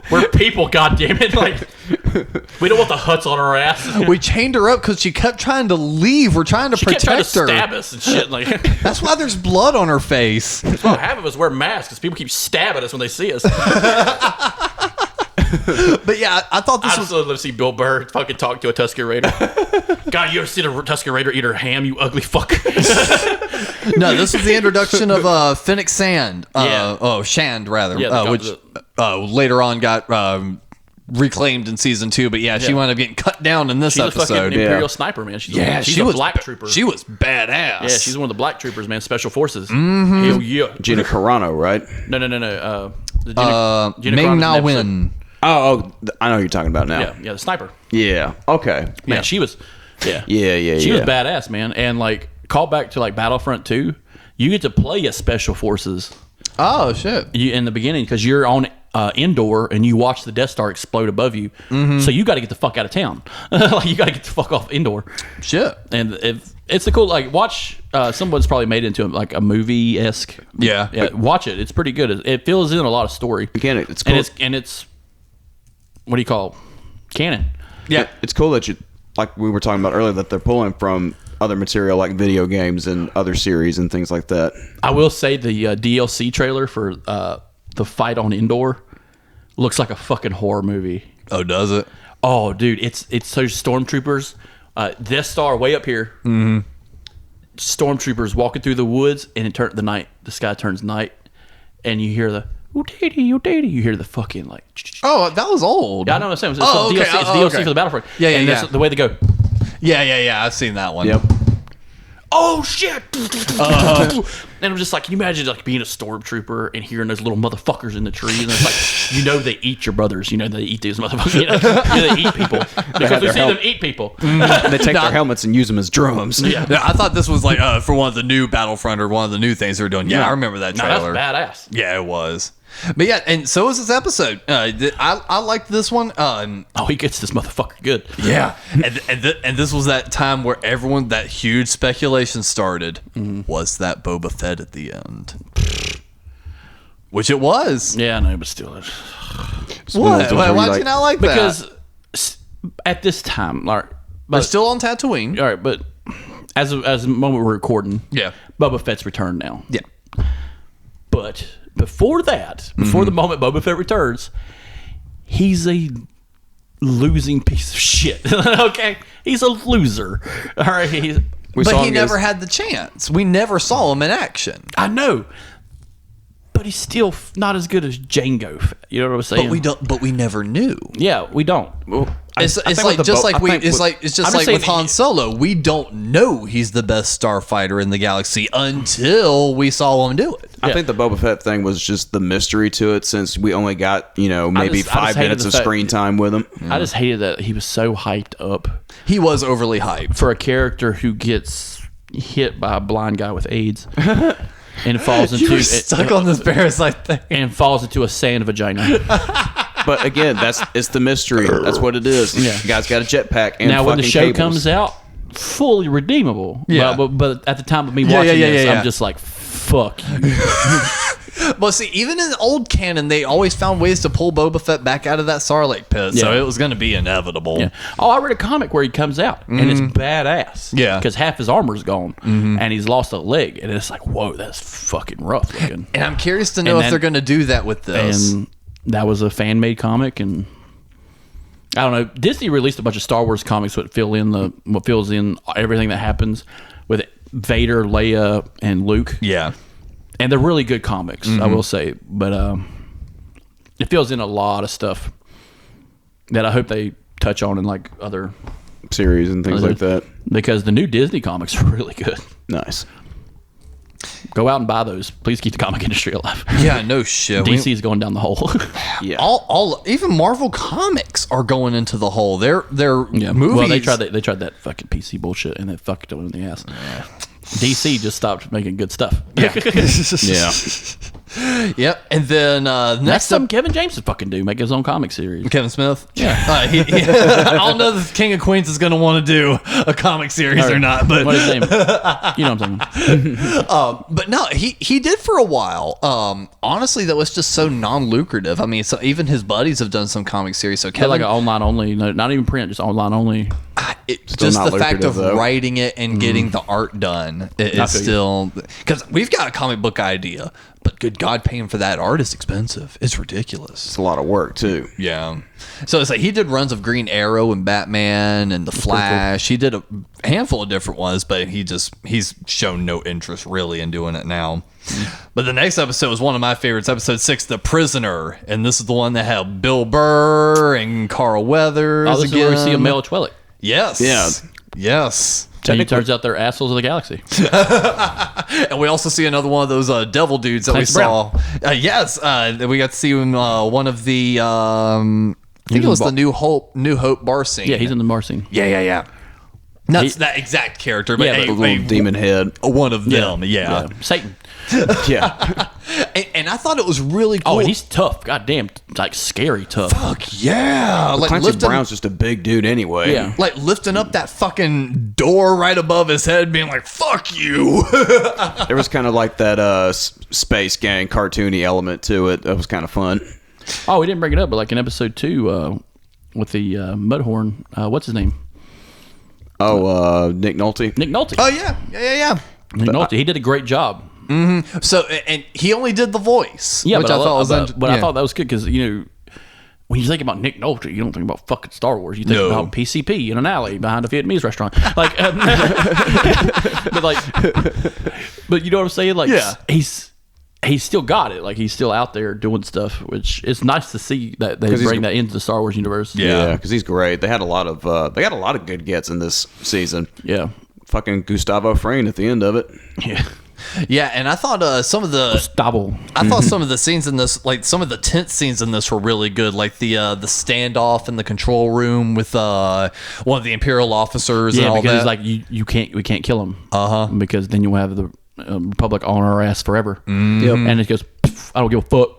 we're people, goddammit. Like, we don't want the Hutts on our ass. We chained her up because she kept trying to leave. We're trying to She protect kept trying to her. stab us and shit. Like, That's why there's blood on her face. well, half of us wear masks because people keep stabbing us when they see us. But yeah, I thought this I just love to see Bill Burr fucking talk to a Tusken Raider. God, you ever seen a Tusken Raider eat her ham, you ugly fucker? no. This was the introduction of Fennec Sand. Yeah. Shand rather. Yeah, which later on got reclaimed in season 2. But yeah, she wound up getting cut down in this She's a fucking episode. Imperial sniper, man. She's a black trooper. She was badass. Yeah, she's one of the black troopers, man. Special forces. Hell yeah. Gina Carano, right? No. The Gina Ming Carano's Na an episode. Wen. Oh, I know who you're talking about now. Yeah, the sniper. Yeah. Okay. Man, she was. Yeah. She was badass, man. And like, call back to like Battlefront 2. You get to play as Special Forces. Oh shit. In the beginning, because you're on Endor and you watch the Death Star explode above you. So you got to get the fuck out of town. Like, you got to get the fuck off Endor. Shit. And it's a cool, like, watch. Someone's probably made it into like a movie-esque. Yeah. Watch it. It's pretty good. It fills in a lot of story. Again, it's cool. And it's what do you call canon? Yeah. It's cool that you, like we were talking about earlier, that they're pulling from other material like video games and other series and things like that. I will say the DLC trailer for the fight on Endor looks like a fucking horror movie. Oh, does it? Oh, dude, it's those stormtroopers, Death Star way up here. Mm-hmm. Stormtroopers walking through the woods, and the sky turns night, and you hear the "ooh daddy, ooh daddy." You hear the fucking like. Oh, that was old. Yeah, I know what I'm saying. It's Oh, DLC, okay. it's Oh, DLC okay. for the Battlefront. Yeah, and yeah. that's the way they go. Yeah. I've seen that one. Yep. Oh shit! And I'm just like, can you imagine like being a stormtrooper and hearing those little motherfuckers in the trees? And it's like, they eat your brothers. They eat these motherfuckers. They eat people because we see them eat people. They take their helmets and use them as drums. Yeah. Yeah, I thought this was like for one of the new Battlefront or one of the new things they were doing. Yeah, I remember that No, trailer. that's badass. Yeah, it was. But yeah, and so is this episode. I liked this one. Oh, he gets this motherfucker good. Yeah, and this was that time where that huge speculation started. Was that Boba Fett at the end? Which it was. Yeah, I know, but still. What? Why'd you not like that? Because at this time, like, they're still on Tatooine. all right, but as of the moment we're recording, Yeah. Boba Fett's returned now. Yeah. But before that, before the moment Boba Fett returns, he's a losing piece of shit. Okay, he's a loser. All right, but he never had the chance. We never saw him in action. I know, but he's still not as good as Django. You know what I'm saying? But we don't. But we never knew. Yeah, we don't. Well, It's like with Han Solo. We don't know he's the best starfighter in the galaxy until we saw him do it. I think the Boba Fett thing was just the mystery to it, since we only got maybe 5 minutes of screen time with him. I just hated that he was so hyped up. He was overly hyped for a character who gets hit by a blind guy with AIDS and falls into on this parasite thing and falls into a sand vagina. But again, it's the mystery. That's what it is. Yeah. The guy's got a jetpack and now when the show cables. comes out, fully redeemable. Yeah. But at the time of me watching this, yeah. I'm just like, fuck you. Well, see, even in old canon, they always found ways to pull Boba Fett back out of that Sarlacc pit, so Yeah. it was going to be inevitable. Yeah. Oh, I read a comic where he comes out and it's badass. Yeah. Because half his armor's gone and he's lost a leg, and it's like, whoa, that's fucking rough looking. And I'm curious to know if they're going to do that with this. And that was a fan made comic, and I don't know. Disney released a bunch of Star Wars comics what fills in everything that happens with Vader, Leia, and Luke. Yeah. And they're really good comics, I will say. But it fills in a lot of stuff that I hope they touch on in like other series and things like that. Because the new Disney comics are really good. Nice. Go out and buy those. Please keep the comic industry alive. Yeah, no shit. DC is going down the hole. Yeah. All even Marvel comics are going into the hole. Their Yeah. movies. Well, they tried that fucking PC bullshit and it fucked them in the ass. Yeah. DC just stopped making good stuff. Yeah. Yeah. Yep. And then That's next something up, Kevin James would fucking do. Make his own comic series. Kevin Smith. Yeah. I don't know if King of Queens is going to want to do a comic series or not, but What is his name? You know what I'm talking about. but no, he did for a while. Honestly, that was just so non-lucrative. I mean, so even his buddies have done some comic series. So Yeah, Kevin, like an online only, no, not even print, just online only. just not the fact of lucrative, though. writing it and getting the art done I is feel you. still, because we've got a comic book idea, but good God, paying for that art is expensive. It's ridiculous. It's a lot of work too. Yeah. So it's like he did runs of Green Arrow and Batman and The Flash. He did a handful of different ones, but he's shown no interest really in doing it now. But the next episode was one of my favorites, episode 6, The Prisoner. And this is the one that had Bill Burr and Carl Weathers. Oh, this is where we see a male Twi'lek. Yes. Yeah. Yes. And it turns out they're assholes of the galaxy. And we also see another one of those devil dudes that Clancy we saw. Yes. We got to see him one of the I think it was the New Hope bar scene. Yeah, he's in the bar scene. Yeah. Not that exact character, but Yeah, a, but The little demon head. one of them. Yeah. Satan. Yeah. And I thought it was really cool. Oh, and he's tough. Goddamn, like scary tough. fuck yeah. Like Clancy lifting, Brown's just a big dude anyway. Yeah. like lifting up that fucking door right above his head, being like, "Fuck you." There was kind of like that space gang cartoony element to it. That was kind of fun. Oh, we didn't bring it up, but like in episode 2 with the Mudhorn, what's his name? Oh, Nick Nolte. Nick Nolte. Oh yeah. Nick Nolte. He did a great job. So, and he only did the voice. Yeah, which but I thought was. I thought that was good because when you think about Nick Nolte, you don't think about fucking Star Wars. You think No. about PCP in an alley behind a Vietnamese restaurant. Like, but you know what I'm saying? Like, Yeah. he's still got it. Like, he's still out there doing stuff, which is nice to see that they 'Cause he's- bring that into the Star Wars universe. Yeah, because he's great. They had a lot of good gets in this season. Yeah. Fucking Gustavo Fring at the end of it. Yeah. Yeah, and I thought some of the Stubble. I thought some of the scenes in this, like some of the tense scenes in this, were really good. Like the standoff in the control room with one of the Imperial officers. Yeah, and all because that. it's like we can't kill him. Because then you'll have the Republic on our ass forever. Yep. And it goes, "Pff, I don't give a fuck."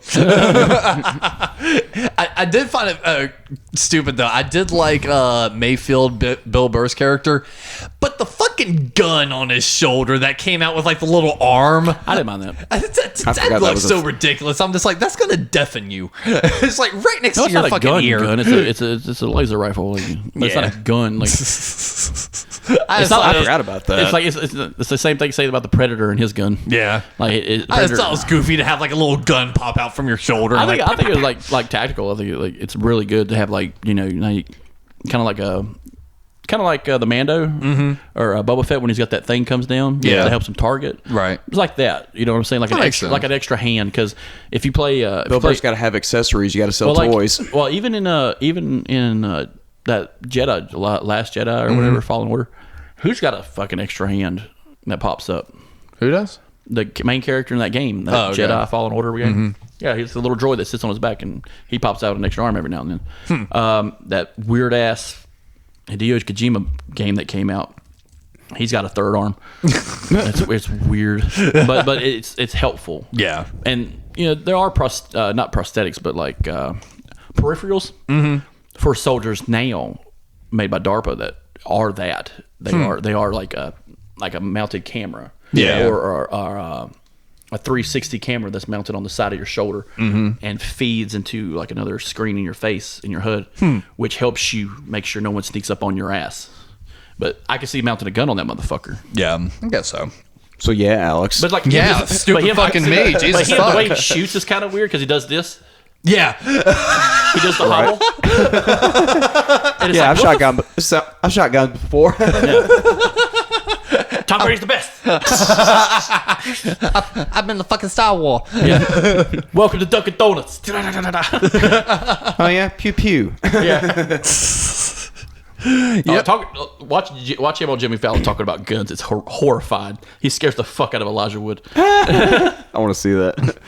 I did find it stupid though. I did like Mayfield, Bill Burr's character, but the fucking gun on his shoulder that came out with like the little arm. I didn't mind that. That forgot that looks was so ridiculous. I'm just like, that's gonna deafen you. It's like right next No, to it's your not a fucking gun. ear. Gun. It's a laser rifle. But it's not a gun. Like, I forgot about that. It's like it's the same thing saying about the Predator and his gun. Yeah. Like I just thought it was goofy to have like a little gun pop out from your shoulder. I think it was like tactical. I think it's really good to have like kind of like the Mando or Boba Fett when he's got that thing comes down. Yeah. That helps him target. Right. It's like that. You know what I'm saying? Like an extra hand. Because if you play, Bilbo's got to have accessories. You got to sell toys. Well, even in that Jedi, Last Jedi or whatever, Fallen Order, who's got a fucking extra hand that pops up? Who does? The main character in that game, that Jedi Fallen Order game. Yeah, he's the little droid that sits on his back and he pops out an extra arm every now and then. That weird ass Hideo Kojima game that came out, he's got a third arm. It's weird, but it's helpful. Yeah, and there are not prosthetics, but like peripherals for soldiers now made by DARPA that are they are like a mounted camera, or a 360 camera that's mounted on the side of your shoulder and feeds into like another screen in your face, in your hood, which helps you make sure no one sneaks up on your ass. But I can see mounting a gun on that motherfucker. Yeah, I guess so. So yeah, Alex. But like, stupid fucking me. Jesus fuck. The way he shoots is kind of weird because he does this. Yeah, he does the hobble. Yeah, I've shotgun before. Tom Brady's the best. I've been the fucking Star Wars. Yeah. Welcome to Dunkin' Donuts. Oh yeah, pew pew. Yeah. Watch him on Jimmy Fallon talking about guns. It's horrifying. He scares the fuck out of Elijah Wood. I want to see that.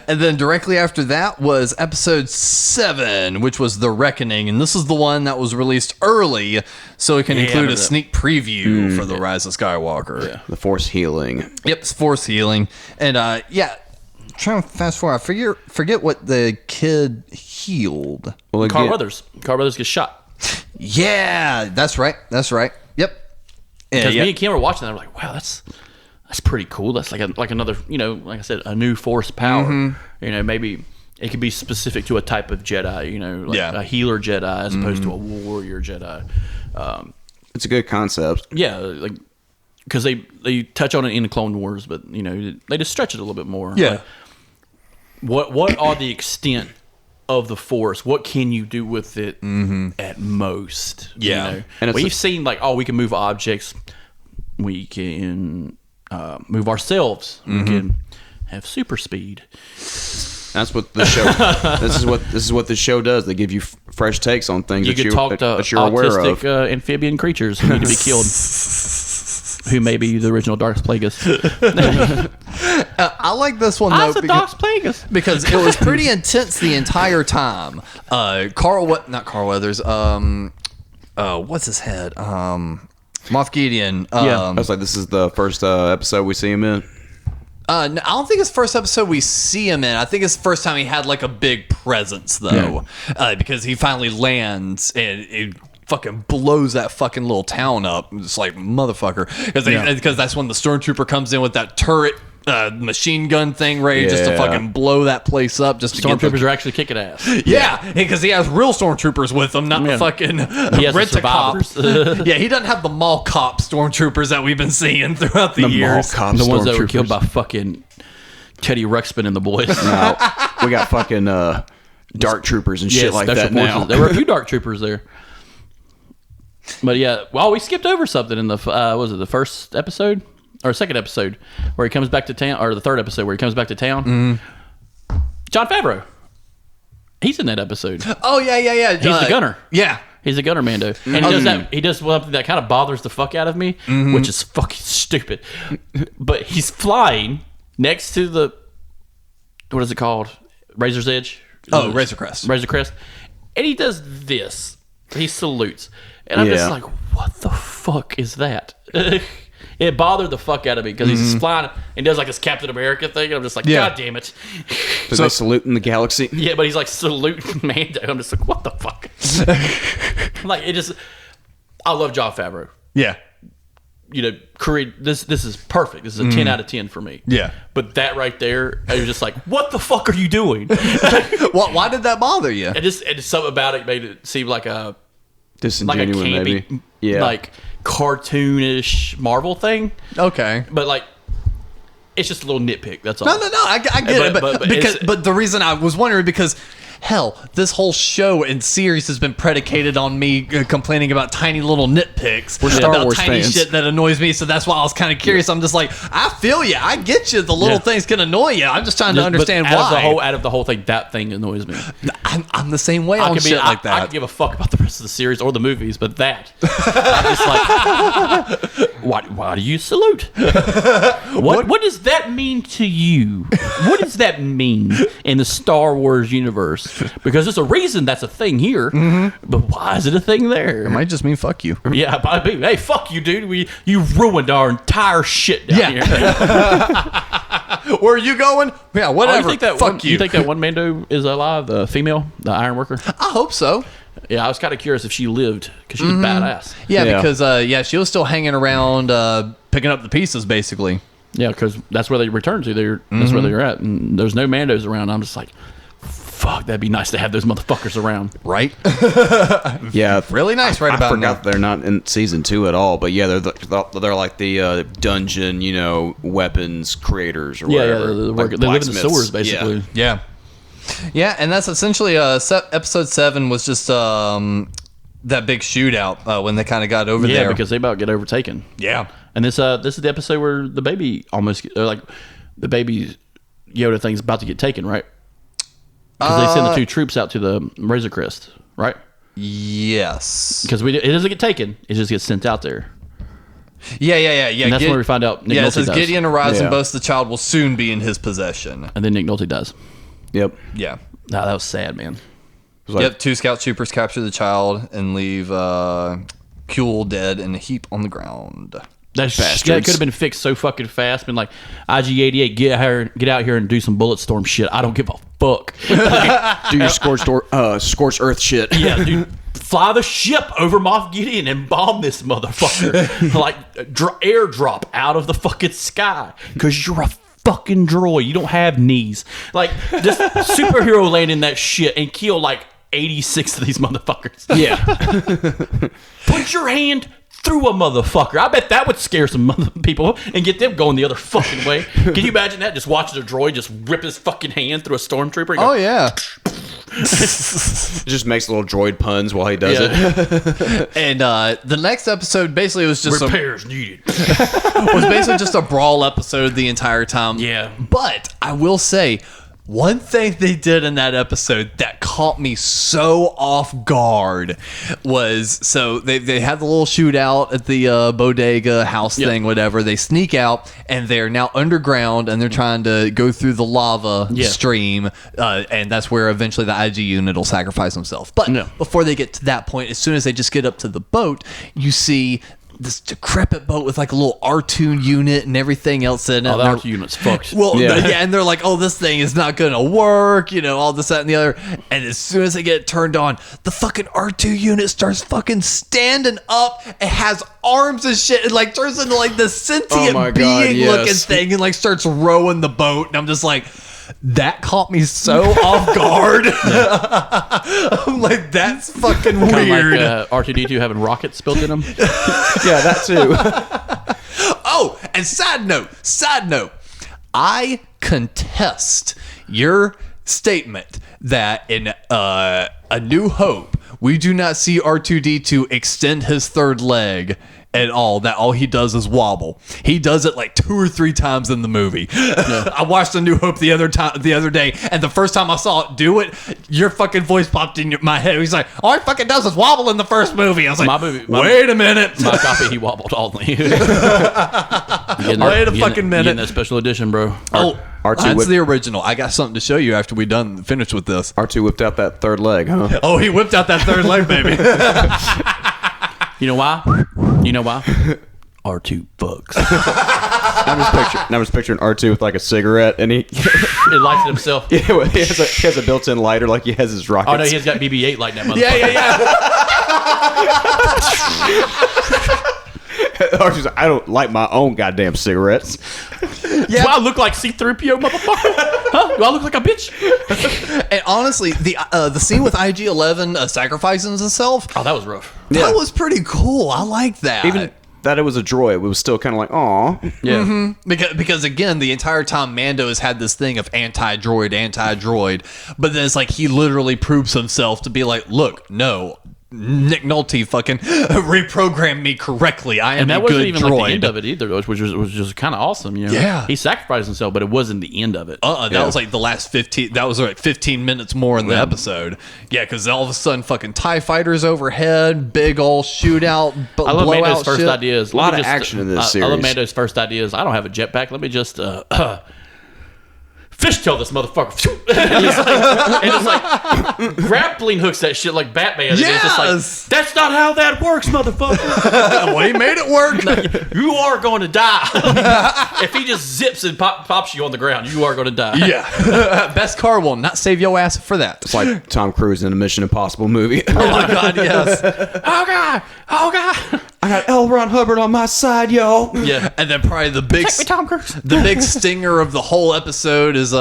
And then directly after that was episode 7, which was The Reckoning. And this is the one that was released early, so it can include a sneak preview for The Rise of Skywalker. Yeah. The Force healing. Yep, it's Force healing. And trying to fast forward, I forget what the kid healed. Well, Carl Weathers. Carl Weathers gets shot. Yeah, that's right. Yep. Because me and Kim were watching that, we're like, wow, that's pretty cool. That's like another, like I said, a new force power. Maybe it could be specific to a type of Jedi, a healer Jedi as opposed to a warrior Jedi. It's a good concept. Yeah, like because they touch on it in the Clone Wars, but they just stretch it a little bit more. Yeah. Like, what are the extent of the Force? What can you do with it at most? Yeah. And we've seen we can move objects. We can move ourselves. We can have super speed. That's what the show. this is what the show does. They give you fresh takes on things You that can talk to you're aware of. autistic amphibian creatures who need to be killed. Who may be the original Darth Plagueis. I like this one though because it was pretty intense the entire time. Not Carl Weathers. What's his head? Moff Gideon. I was like, this is the first episode we see him in. No, I don't think it's the first episode we see him in. I think it's the first time he had like a big presence though, because he finally lands and it fucking blows that fucking little town up. It's like motherfucker, because that's when the stormtrooper comes in with that turret machine gun thing ready just to fucking blow that place up. Just stormtroopers are actually kicking ass. Yeah, because he has real stormtroopers with him, not the fucking rent-a-cops. Yeah, he doesn't have the mall cop stormtroopers that we've been seeing throughout the years. The ones that were killed by fucking Teddy Ruxpin and the boys. No, we got fucking dark troopers and shit like that now. There were a few dark troopers there. But yeah, we skipped over something in the was it the first episode or second episode where he comes back to town, or the third episode where he comes back to town? John Favreau, he's in that episode. Oh yeah. He's the gunner. Yeah, he's the gunner, Mando, and he does that. He does something that kind of bothers the fuck out of me, which is fucking stupid. But he's flying next to the what is it called? Razor's Edge. Oh, Razor Crest. Razor Crest, and he does this. He salutes. And I'm just like, what the fuck is that? It bothered the fuck out of me because he's just flying and does like his Captain America thing. And I'm just like, God damn it. So they salute in the galaxy? Yeah, but he's like saluting Mando. I'm just like, what the fuck? Like, I love Jon Favreau. Yeah. Korean, this is perfect. This is a 10 out of 10 for me. Yeah. But that right there, I was just like, what the fuck are you doing? Why did that bother you? And just something about it made it seem like a disingenuous, campy, maybe. Yeah. Like, cartoonish Marvel thing. Okay. But like, it's just a little nitpick. That's all. No, I get it. But the reason I was wondering because, hell, this whole show and series has been predicated on me complaining about tiny little nitpicks. We're Star about Wars tiny fans. shit that annoys me. So that's why I was kind of curious. I'm just like, I feel you. I get you. The little things can annoy you. I'm just trying to understand but why. Out of the whole thing, that thing annoys me. I'm the same way on shit like that. I could give a fuck about the rest of the series or the movies, but that, I'm just like, why do you salute? What does that mean to you? What does that mean in the Star Wars universe? Because there's a reason that's a thing here, but why is it a thing there? It might just mean fuck you. Yeah, hey, fuck you, dude. You ruined our entire shit down here. Where are you going? Yeah, whatever. Fuck you. You think that one Mando is alive, the female, the Iron Worker? I hope so. Yeah, I was kind of curious if she lived because she was badass. Yeah, because she was still hanging around, picking up the pieces, basically. Yeah, because that's where they returned to. That's where they're at, and there's no Mandos around. I'm just like, fuck, that'd be nice to have those motherfuckers around. Right? Yeah, Really nice. Right I about forgot now. they're not in season 2 at all, but yeah, they're like the dungeon, weapons creators or whatever. They Like live in the blacksmiths. sewers basically. Yeah. Yeah, and that's essentially episode 7 was just that big shootout when they kind of got over Yeah, there. because they about get overtaken. Yeah. And this is the episode where the baby the baby Yoda thing's about to get taken, right? Because they send the 2 troops out to the Razor Crest, right? Yes. Because it doesn't get taken; it just gets sent out there. Yeah. And that's where we find out Nick it Nolte says dies. Gideon arrives and Yeah. boasts the child will soon be in his possession. And then Nick Nolte dies. Yep. Yeah. Nah, that was sad, man. It was like, Yep, 2 scout troopers capture the child and leave Kuel dead in a heap on the ground. That Bastards. could have been fixed so fucking fast. Been like, IG-88, get out here and do some bullet storm shit. I don't give a fuck. do your scorched earth shit. Yeah, dude. Fly the ship over Moff Gideon and bomb this motherfucker. Like, airdrop out of the fucking sky. Because you're a fucking droid. You don't have knees. Like, just superhero land in that shit and kill like 86 of these motherfuckers. Yeah. Put your hand through a motherfucker. I bet that would scare some mother people and get them going the other fucking way. Can you imagine that? Just watching a droid just rip his fucking hand through a stormtrooper. And go, Oh, yeah. It just makes little droid puns while he does it. And the next episode basically was just repairs needed. was basically just a brawl episode the entire time. Yeah. But I will say, one thing they did in that episode that caught me so off guard was, so they had the little shootout at the bodega house thing, whatever. They sneak out and they're now underground and they're trying to go through the lava stream. And that's where eventually the IG unit will sacrifice himself. But before they get to that point, as soon as they just get up to the boat, you see this decrepit boat with like a little R2 unit and everything else in it. Oh, the R2 unit's fucked. Well, and they're like, oh, this thing is not going to work, all this, that, and the other. And as soon as they get it turned on, the fucking R2 unit starts fucking standing up. It has arms and shit. It like turns into like this sentient my God, being looking yes. thing and like starts rowing the boat. And I'm just like, that caught me so off guard. I'm like, that's fucking weird. Kind of like R2-D2 having rockets built in them. Yeah, that too. Oh, and side note, I contest your statement that in A New Hope, we do not see R2-D2 extend his third leg at all, that all he does is wobble. He does it like 2 or 3 times in the movie. I watched A New Hope the other day, and the first time I saw it do it, your fucking voice popped in my head. He's like, all he fucking does is wobble in the first movie. I was like, wait a minute. My copy, he wobbled only. Wait a fucking minute. Getting that special edition, bro. Oh, R2 that's the original. I got something to show you after we finished with this. R2 whipped out that third leg, huh? Oh, he whipped out that third leg, baby. You know why? R2 fucks. I'm just picturing R2 with like a cigarette, and he It lights it himself. he has a built-in lighter like he has his rockets. Oh no, he's got BB-8 lighting that motherfucker. Yeah. Archie's like, I don't light my own goddamn cigarettes. Do I look like C-3PO, motherfucker? Huh? Do I look like a bitch? And honestly, the scene with IG-11 sacrificing himself, Oh, that was rough. that was pretty cool. I like that. Even that it was a droid, it was still kind of like, aw. Yeah. Because again, the entire time Mando has had this thing of anti-droid, but then it's like he literally proves himself to be like, look, no, Nick Nolte fucking reprogrammed me correctly. I am And that a wasn't good even droid. like the end of it either, which was just kind of awesome. You know? Yeah. He sacrificed himself, but it wasn't the end of it. That was like the last 15. That was like 15 minutes more in the episode. Yeah, because all of a sudden, fucking TIE fighters overhead, big old shootout, I love blowout Mando's first shit. ideas. A lot of action in this I love series. Mando's first ideas. I don't have a jetpack. Let me just fishtail this motherfucker. and it's like grappling hooks that shit like Batman. And it's just Yes! like, that's not how that works, motherfucker. Well, he made it work. You are going to die. If he just zips and pops you on the ground, you are going to die. Yeah. Best car will not save your ass for that. It's like Tom Cruise in a Mission Impossible movie. Oh my god, yes. Oh god. Oh god. I got L. Ron Hubbard on my side, yo. Yeah. And then probably the big Take me, Tom Cruise. the big stinger of the whole episode is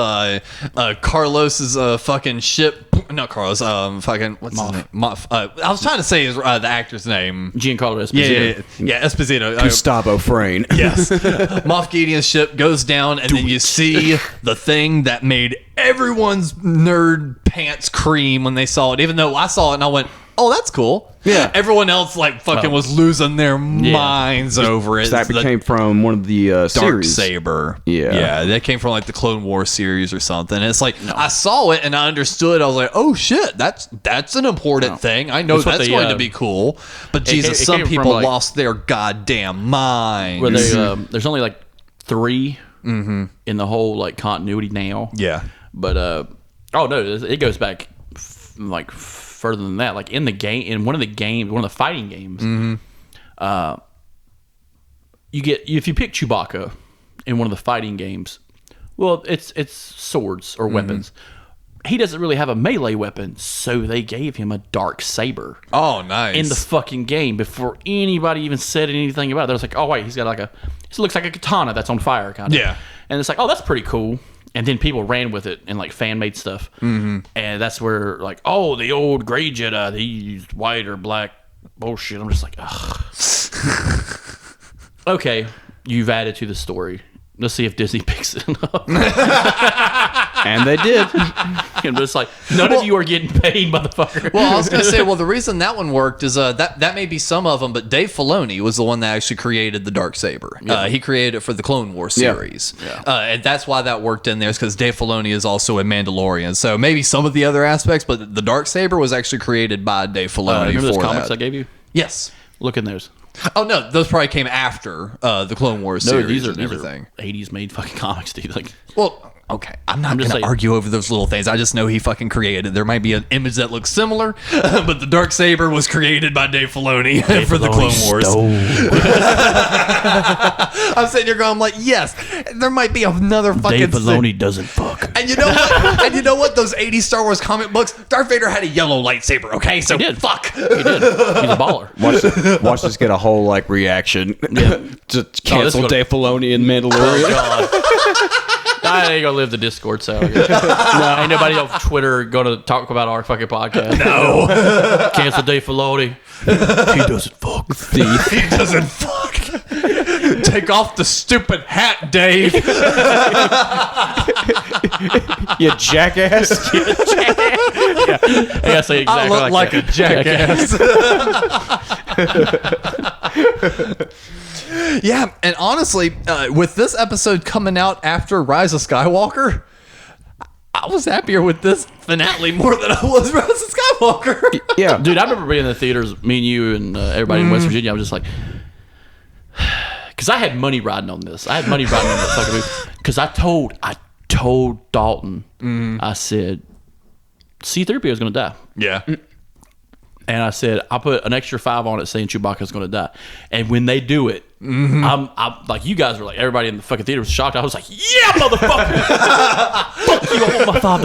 Carlos's fucking ship. Not Carlos. Fucking what's his name? Moff. I was trying to say his the actor's name. Giancarlo Esposito. Yeah, Esposito. Gustavo Frayne. Yes. Moff Gideon's ship goes down, and then you see the thing that made everyone's nerd pants cream when they saw it. Even though I saw it and I went, "Oh, that's cool." Yeah. Everyone else like fucking was losing their minds over it. That It's the came from one of the Dark series. Saber. Yeah. Yeah, that came from like the Clone Wars series or something. And it's like I saw it and I understood. I was like, "Oh shit, that's an important thing. I know That's what that's they, going to be cool." But Jesus, it some came from, people like- lost their goddamn minds. Where they, there's only like 3 in the whole like continuity now. Yeah. But oh no, it goes back like further than that. Like in the game, in one of the fighting games, you get, if you pick Chewbacca in one of the fighting games, well, it's swords or weapons. He doesn't really have a melee weapon, so they gave him a dark saber Oh, nice. in the fucking game before anybody even said anything about it. They're just like, oh wait, he's got like it looks like a katana that's on fire, kind of. Yeah. And it's like, oh, that's pretty cool. And then people ran with it and like fan made stuff. Mm-hmm. And that's where like, oh, the old gray Jedi, they used white or black bullshit. I'm just like, ugh. Okay, you've added to the story. Let's see if Disney picks it up. And they did. And it's like, none of you are getting paid, motherfucker. Well, I was going to say, the reason that one worked is that may be some of them, but Dave Filoni was the one that actually created the Darksaber. He created it for the Clone Wars series. Yeah. And that's why that worked in there, is because Dave Filoni is also a Mandalorian. So maybe some of the other aspects, but the Darksaber was actually created by Dave Filoni Remember those for comics that. I gave you? Yes. Look in those. Oh, no, those probably came after the Clone Wars No, series these are and everything. 80s made fucking comics, dude. Like, Well, okay, I'm not just going to saying. argue over those little things. I just know he fucking created it. There might be an image that looks similar, but the Darksaber was created by Dave Filoni for the Clone Wars. I'm sitting here going, I'm like, yes, there might be another fucking Dave thing. Filoni doesn't fuck. And you know what? And you know what? Those 80s Star Wars comic books, Darth Vader had a yellow lightsaber, okay? So He did. fuck. He did. He's a baller. Watch this get a whole like reaction. To cancel gonna- Dave Filoni and Mandalorian. I ain't gonna live the Discord, so no, ain't nobody on Twitter gonna talk about our fucking podcast. No, cancel Dave Filoni. He doesn't fuck. Thief. He doesn't fuck. Take off the stupid hat, Dave. You jackass. I gotta say exactly I look like a jackass. Yeah, and honestly, with this episode coming out after Rise of Skywalker, I was happier with this finale more than I was Rise of Skywalker. Yeah. Dude, I remember being in the theaters, me and you and everybody in West Virginia. I was just like, because I had money riding on this. I had money riding on this fucking movie. Because I told Dalton, I said, C-3PO is going to die. Yeah. And I said, I'll put an extra 5 on it saying Chewbacca's going to die. And when they do it, I'm like, you guys were like, everybody in the fucking theater was shocked. I was like, yeah, motherfucker. Fuck you, I want my $5.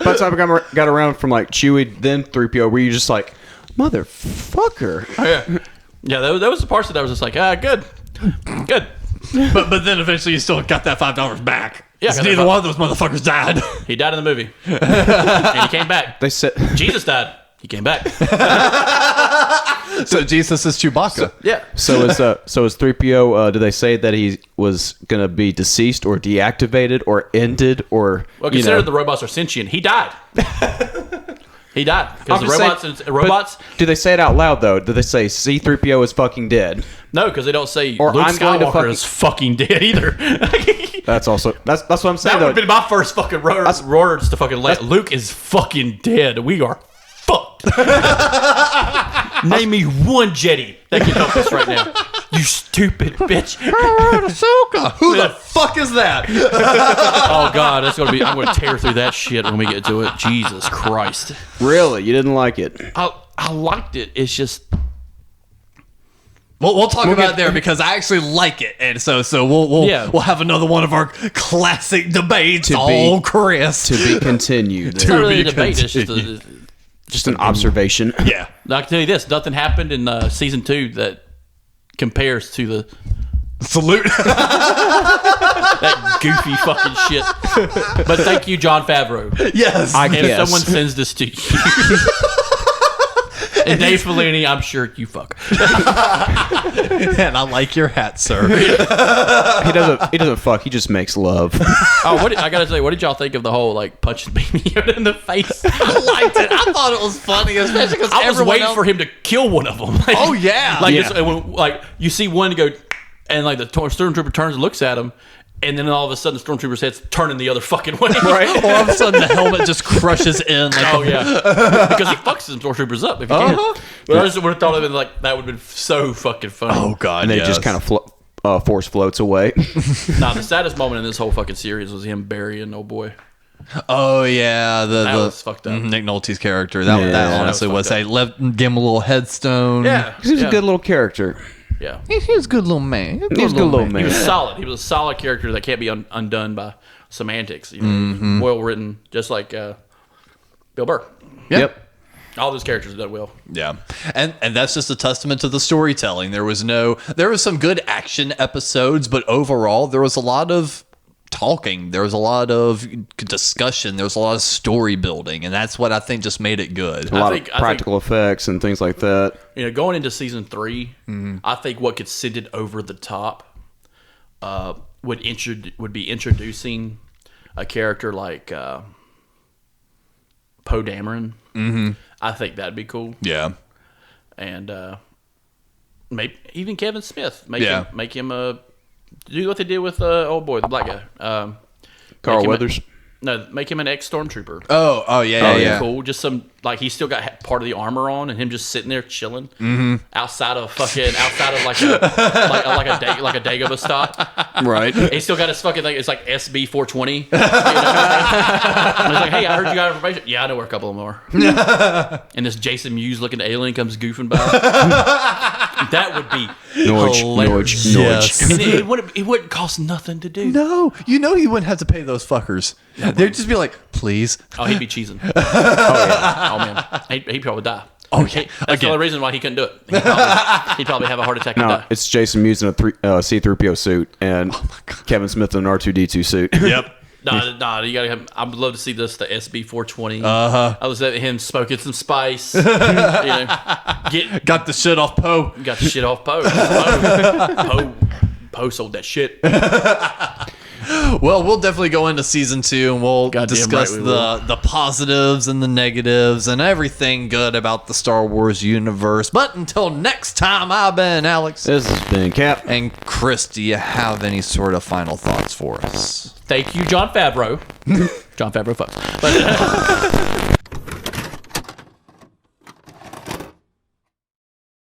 By the time I got around from like Chewie, then 3PO, were you just like, motherfucker? Yeah, there was the parts that I was just like, good. But then eventually you still got that $5 back. Yeah, 'Cause neither one of those motherfuckers died. He died in the movie. And he came back. They said Jesus died. He came back. So Jesus is Chewbacca. Yeah. so is 3PO. Did they say that he was gonna be deceased or deactivated or ended or Well, considering the robots are sentient, he died. He died because the robots. Do they say it out loud though? Do they say C3PO is fucking dead? No, because they don't say Or Luke I'm going to Skywalker is fucking dead either. That's what I'm saying. That would have been my first fucking words to fucking let. Luke is fucking dead. We are fucked. Name me one Jedi that can help us right now. You stupid bitch. Ahsoka. Who the fuck is that? Oh god, that's gonna be. I'm gonna tear through that shit when we get to it. Jesus Christ. Really, you didn't like it? I liked it. It's just. We'll talk about it there because I actually like it, and so we'll have another one of our classic debates. Chris, to be continued. It's not really a debate. It's just an observation. Yeah. Now, I can tell you this: nothing happened in season 2 that compares to the salute. that goofy fucking shit. But thank you, Jon Favreau. Yes. If someone sends this to you. And Dave Filoni, I'm sure you fuck. And I like your hat, sir. He doesn't fuck. He just makes love. I gotta say, what did y'all think of the whole like punching Baby Yoda in the face? I liked it. I thought it was funny, especially because I was waiting for him to kill one of them. Like, oh yeah, like when you see one go, and like the stormtrooper turns and looks at him. And then all of a sudden, the stormtrooper's head's turning the other fucking way. Right? All of a sudden, the helmet just crushes in. Like because he fucks some stormtroopers up if he can. But I just would have thought of it like that would have been so fucking funny. Oh god, and then it just kind of force floats away. Nah, the saddest moment in this whole fucking series was him burying old boy. Oh yeah, that was fucked up. Nick Nolte's character. That honestly was. They give him a little headstone. Yeah, because he's a good little character. Yeah, he was a good little man. He was a good little man. He was solid. He was a solid character that can't be undone by semantics. You know, well written, just like Bill Burr. Yep. All those characters done well. Yeah, and that's just a testament to the storytelling. There was some good action episodes, but overall there was a lot of talking. There was a lot of discussion. There was a lot of story building, and that's what I think just made it good. A lot of practical effects and things like that. You know, going into season 3, I think what could send it over the top would be introducing a character like Poe Dameron. Mm-hmm. I think that'd be cool. Yeah, and maybe even Kevin Smith. Make him do what they did with old boy, the black guy. Carl Weathers. Make him an ex-stormtrooper. Oh yeah. Cool. Just some like he's still got part of the armor on, and him just sitting there chilling outside of like a Dagobah stop. Right. He's still got his fucking thing. It's like SB 420. You know? And he's like, hey, I heard you got information. Yeah, I know where a couple of them are. And this Jason Mewes looking alien comes goofing by. That would be hilarious. Yes. And it wouldn't cost nothing to do. No, he wouldn't have to pay those fuckers. They'd just be like, please. Oh, he'd be cheesing. Oh man, he'd probably die. Oh yeah, that's the only reason why he couldn't do it. He'd probably have a heart attack and die. It's Jason Mewes in a C-3PO suit and Kevin Smith in an R2-D2 suit. Yep. Nah, you gotta have. I'd love to see this, the SB 420. I was at him smoking some spice. Got the shit off Poe. Got the shit off Poe. Poe sold that shit. Well, we'll definitely go into season 2 and we'll discuss the positives and the negatives and everything good about the Star Wars universe. But until next time, I've been Alex. This has been Cap. And Chris, do you have any sort of final thoughts for us? Thank you, Jon Favreau. Jon Favreau fucks. But